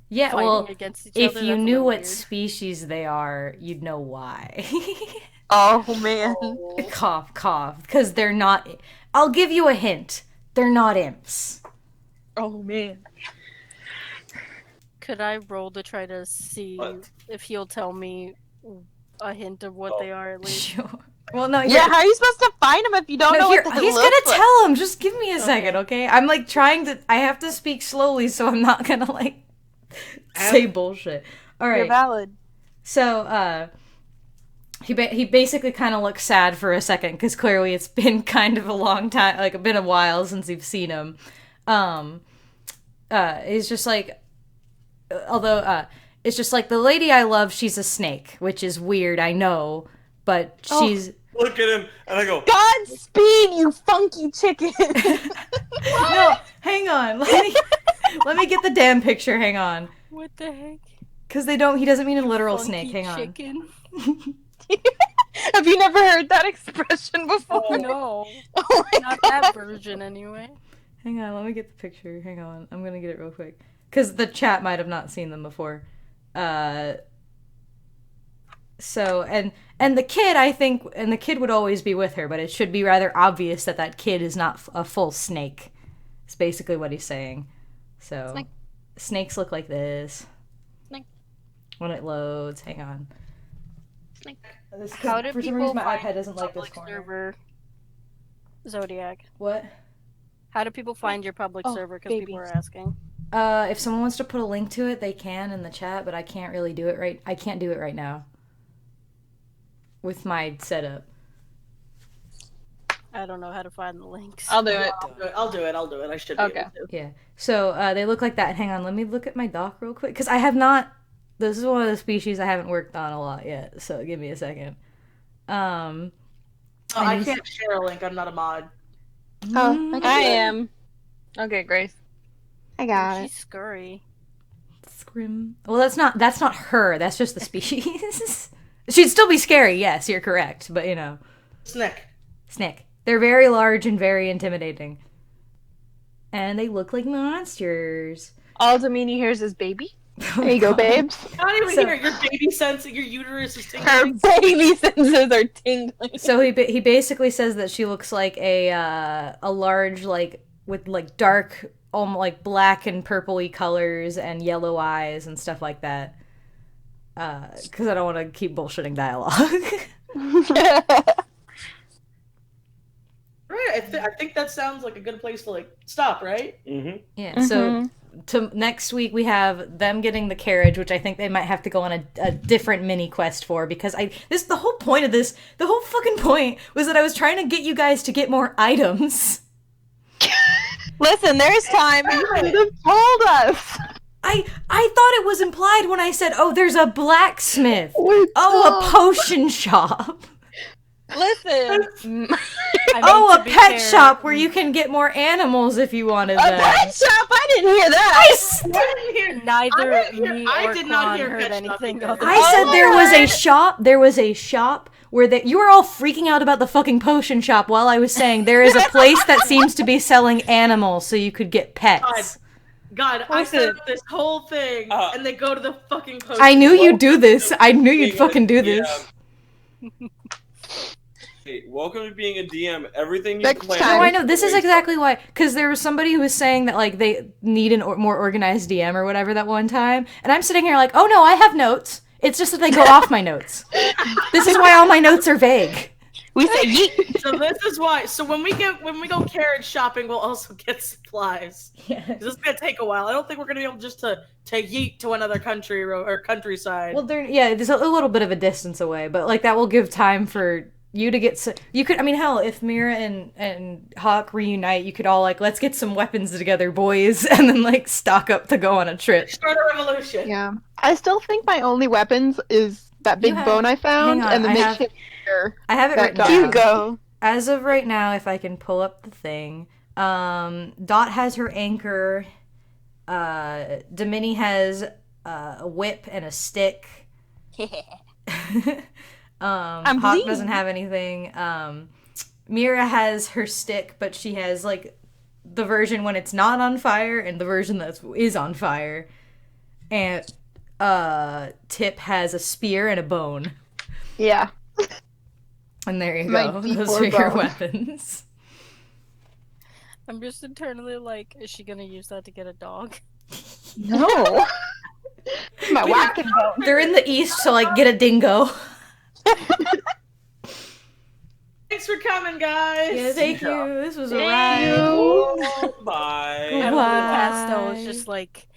Yeah, fighting well, against each if other. you That's a knew little what weird. species they are, you'd know why. Oh man. Cough, cough. Because they're not... I'll give you a hint. They're not imps. Oh man. Could I roll to try to see What? if he'll tell me a hint of what they are at least? Sure. Well, no, Yeah, how are you supposed to find him if you don't know here, what they he's look gonna like? tell him. Just give me a second, okay? I'm like trying to. I have to speak slowly, so I'm not gonna like say bullshit. All You're right. valid. So, he basically kind of looks sad for a second because clearly it's been kind of a long time, like been a while since you've seen him. It's just like, although it's just like the lady I love, she's a snake, which is weird, I know, but she's. Look at him, and I go, Godspeed, you funky chicken. No, hang on. Let me get the damn picture. Hang on. What the heck? Because he doesn't mean a literal Funky snake. Hang on. chicken? Have you never heard that expression before? No. Oh my Not God. that version, anyway. Hang on, let me get the picture. Hang on. I'm gonna get it real quick. Because the chat might have not seen them before. So, and the kid, I think, and the kid would always be with her, but it should be rather obvious that kid is not a full snake. It's basically what he's saying. So, Snake. Snakes look like this. Snake. When it loads, hang on. Snake. How do for some people reason my find iPad doesn't like this public corner. server? Zodiac. What? How do people find your public Oh, server? Because people are babies. asking. If someone wants to put a link to it, they can in the chat, but I can't really do it right. I can't do it right now. With my setup. I don't know how to find the links. I'll do it. I'll do it. I should be Okay. able to. Yeah. So they look like that. Hang on, let me look at my doc real quick because I have not. This is one of the species I haven't worked on a lot yet. So give me a second. I can't share a link. I'm not a mod. Oh, I am. Okay, Grace. I got it. She's scurry. Scrim. Well, that's not her. That's just the species. She'd still be scary. Yes, you're correct. But Snick. Snick. They're very large and very intimidating, and they look like monsters. All Domini hears is baby. There you go, babes. Not even So- here. Your baby sensing your uterus is Her tingling. baby senses are tingling. So he basically says that she looks like a large, like, with like dark, like black and purpley colors and yellow eyes and stuff like that. Because I don't want to keep bullshitting dialogue. Right. I think that sounds like a good place to stop. Right. mm-hmm. Yeah. So to next week we have them getting the carriage, which I think they might have to go on a different mini quest for, because the whole point of this, the whole fucking point was that I was trying to get you guys to get more items. Listen, there's time. You could have told us. I thought it was implied when I said, "Oh, there's a blacksmith. Wait, Oh, a stop. potion shop. Listen. Oh, a pet shop where you can get more animals if you wanted A them." pet shop? I didn't hear that. I didn't hear. Neither I didn't hear- me I or did not Quan hear heard pet anything. shopping. Other I said Oh there my was a word. shop. There was a shop where you were all freaking out about the fucking potion shop while I was saying there is a place that seems to be selling animals so you could get pets. God, I set Listen. up this whole thing, and they go to the fucking post. I knew you'd do this. I knew you'd fucking do this. Hey, welcome to being a DM. Everything you Next plan. time. No, I know. This is exactly why. Because there was somebody who was saying that, like, they need a more organized DM or whatever that one time. And I'm sitting here like, oh no, I have notes. It's just that they go off my notes. This is why all my notes are vague. We said yeet. So this is why. So when we go carriage shopping, we'll also get supplies. Yeah. This is gonna take a while. I don't think we're gonna be able just to yeet to another country or countryside. Well, there's a little bit of a distance away, but, like, that will give time for you to get... You could... I mean, hell, if Mira and Hawk reunite, you could all, like, let's get some weapons together, boys, and then, like, stock up to go on a trip. Start a revolution. Yeah. I still think my only weapons is that big bone I found hang on, and the I have- makeshift spear. I have it That written Dot down. has. Go. As of right now, if I can pull up the thing, Dot has her anchor. Domini has a whip and a stick. Hawk bleeding. doesn't have anything. Mira has her stick, but she has like the version when it's not on fire and the version that is on fire. And Tip has a spear and a bone. Yeah. And there you My go. D4 Those are your bone. weapons. I'm just internally like, is she gonna use that to get a dog? No. My whacking bone. They're in the east, so like get a dingo. Thanks for coming, guys. Yeah, thank you. This was a Thank ride. you. Bye. I love the past though. It's Bye. just like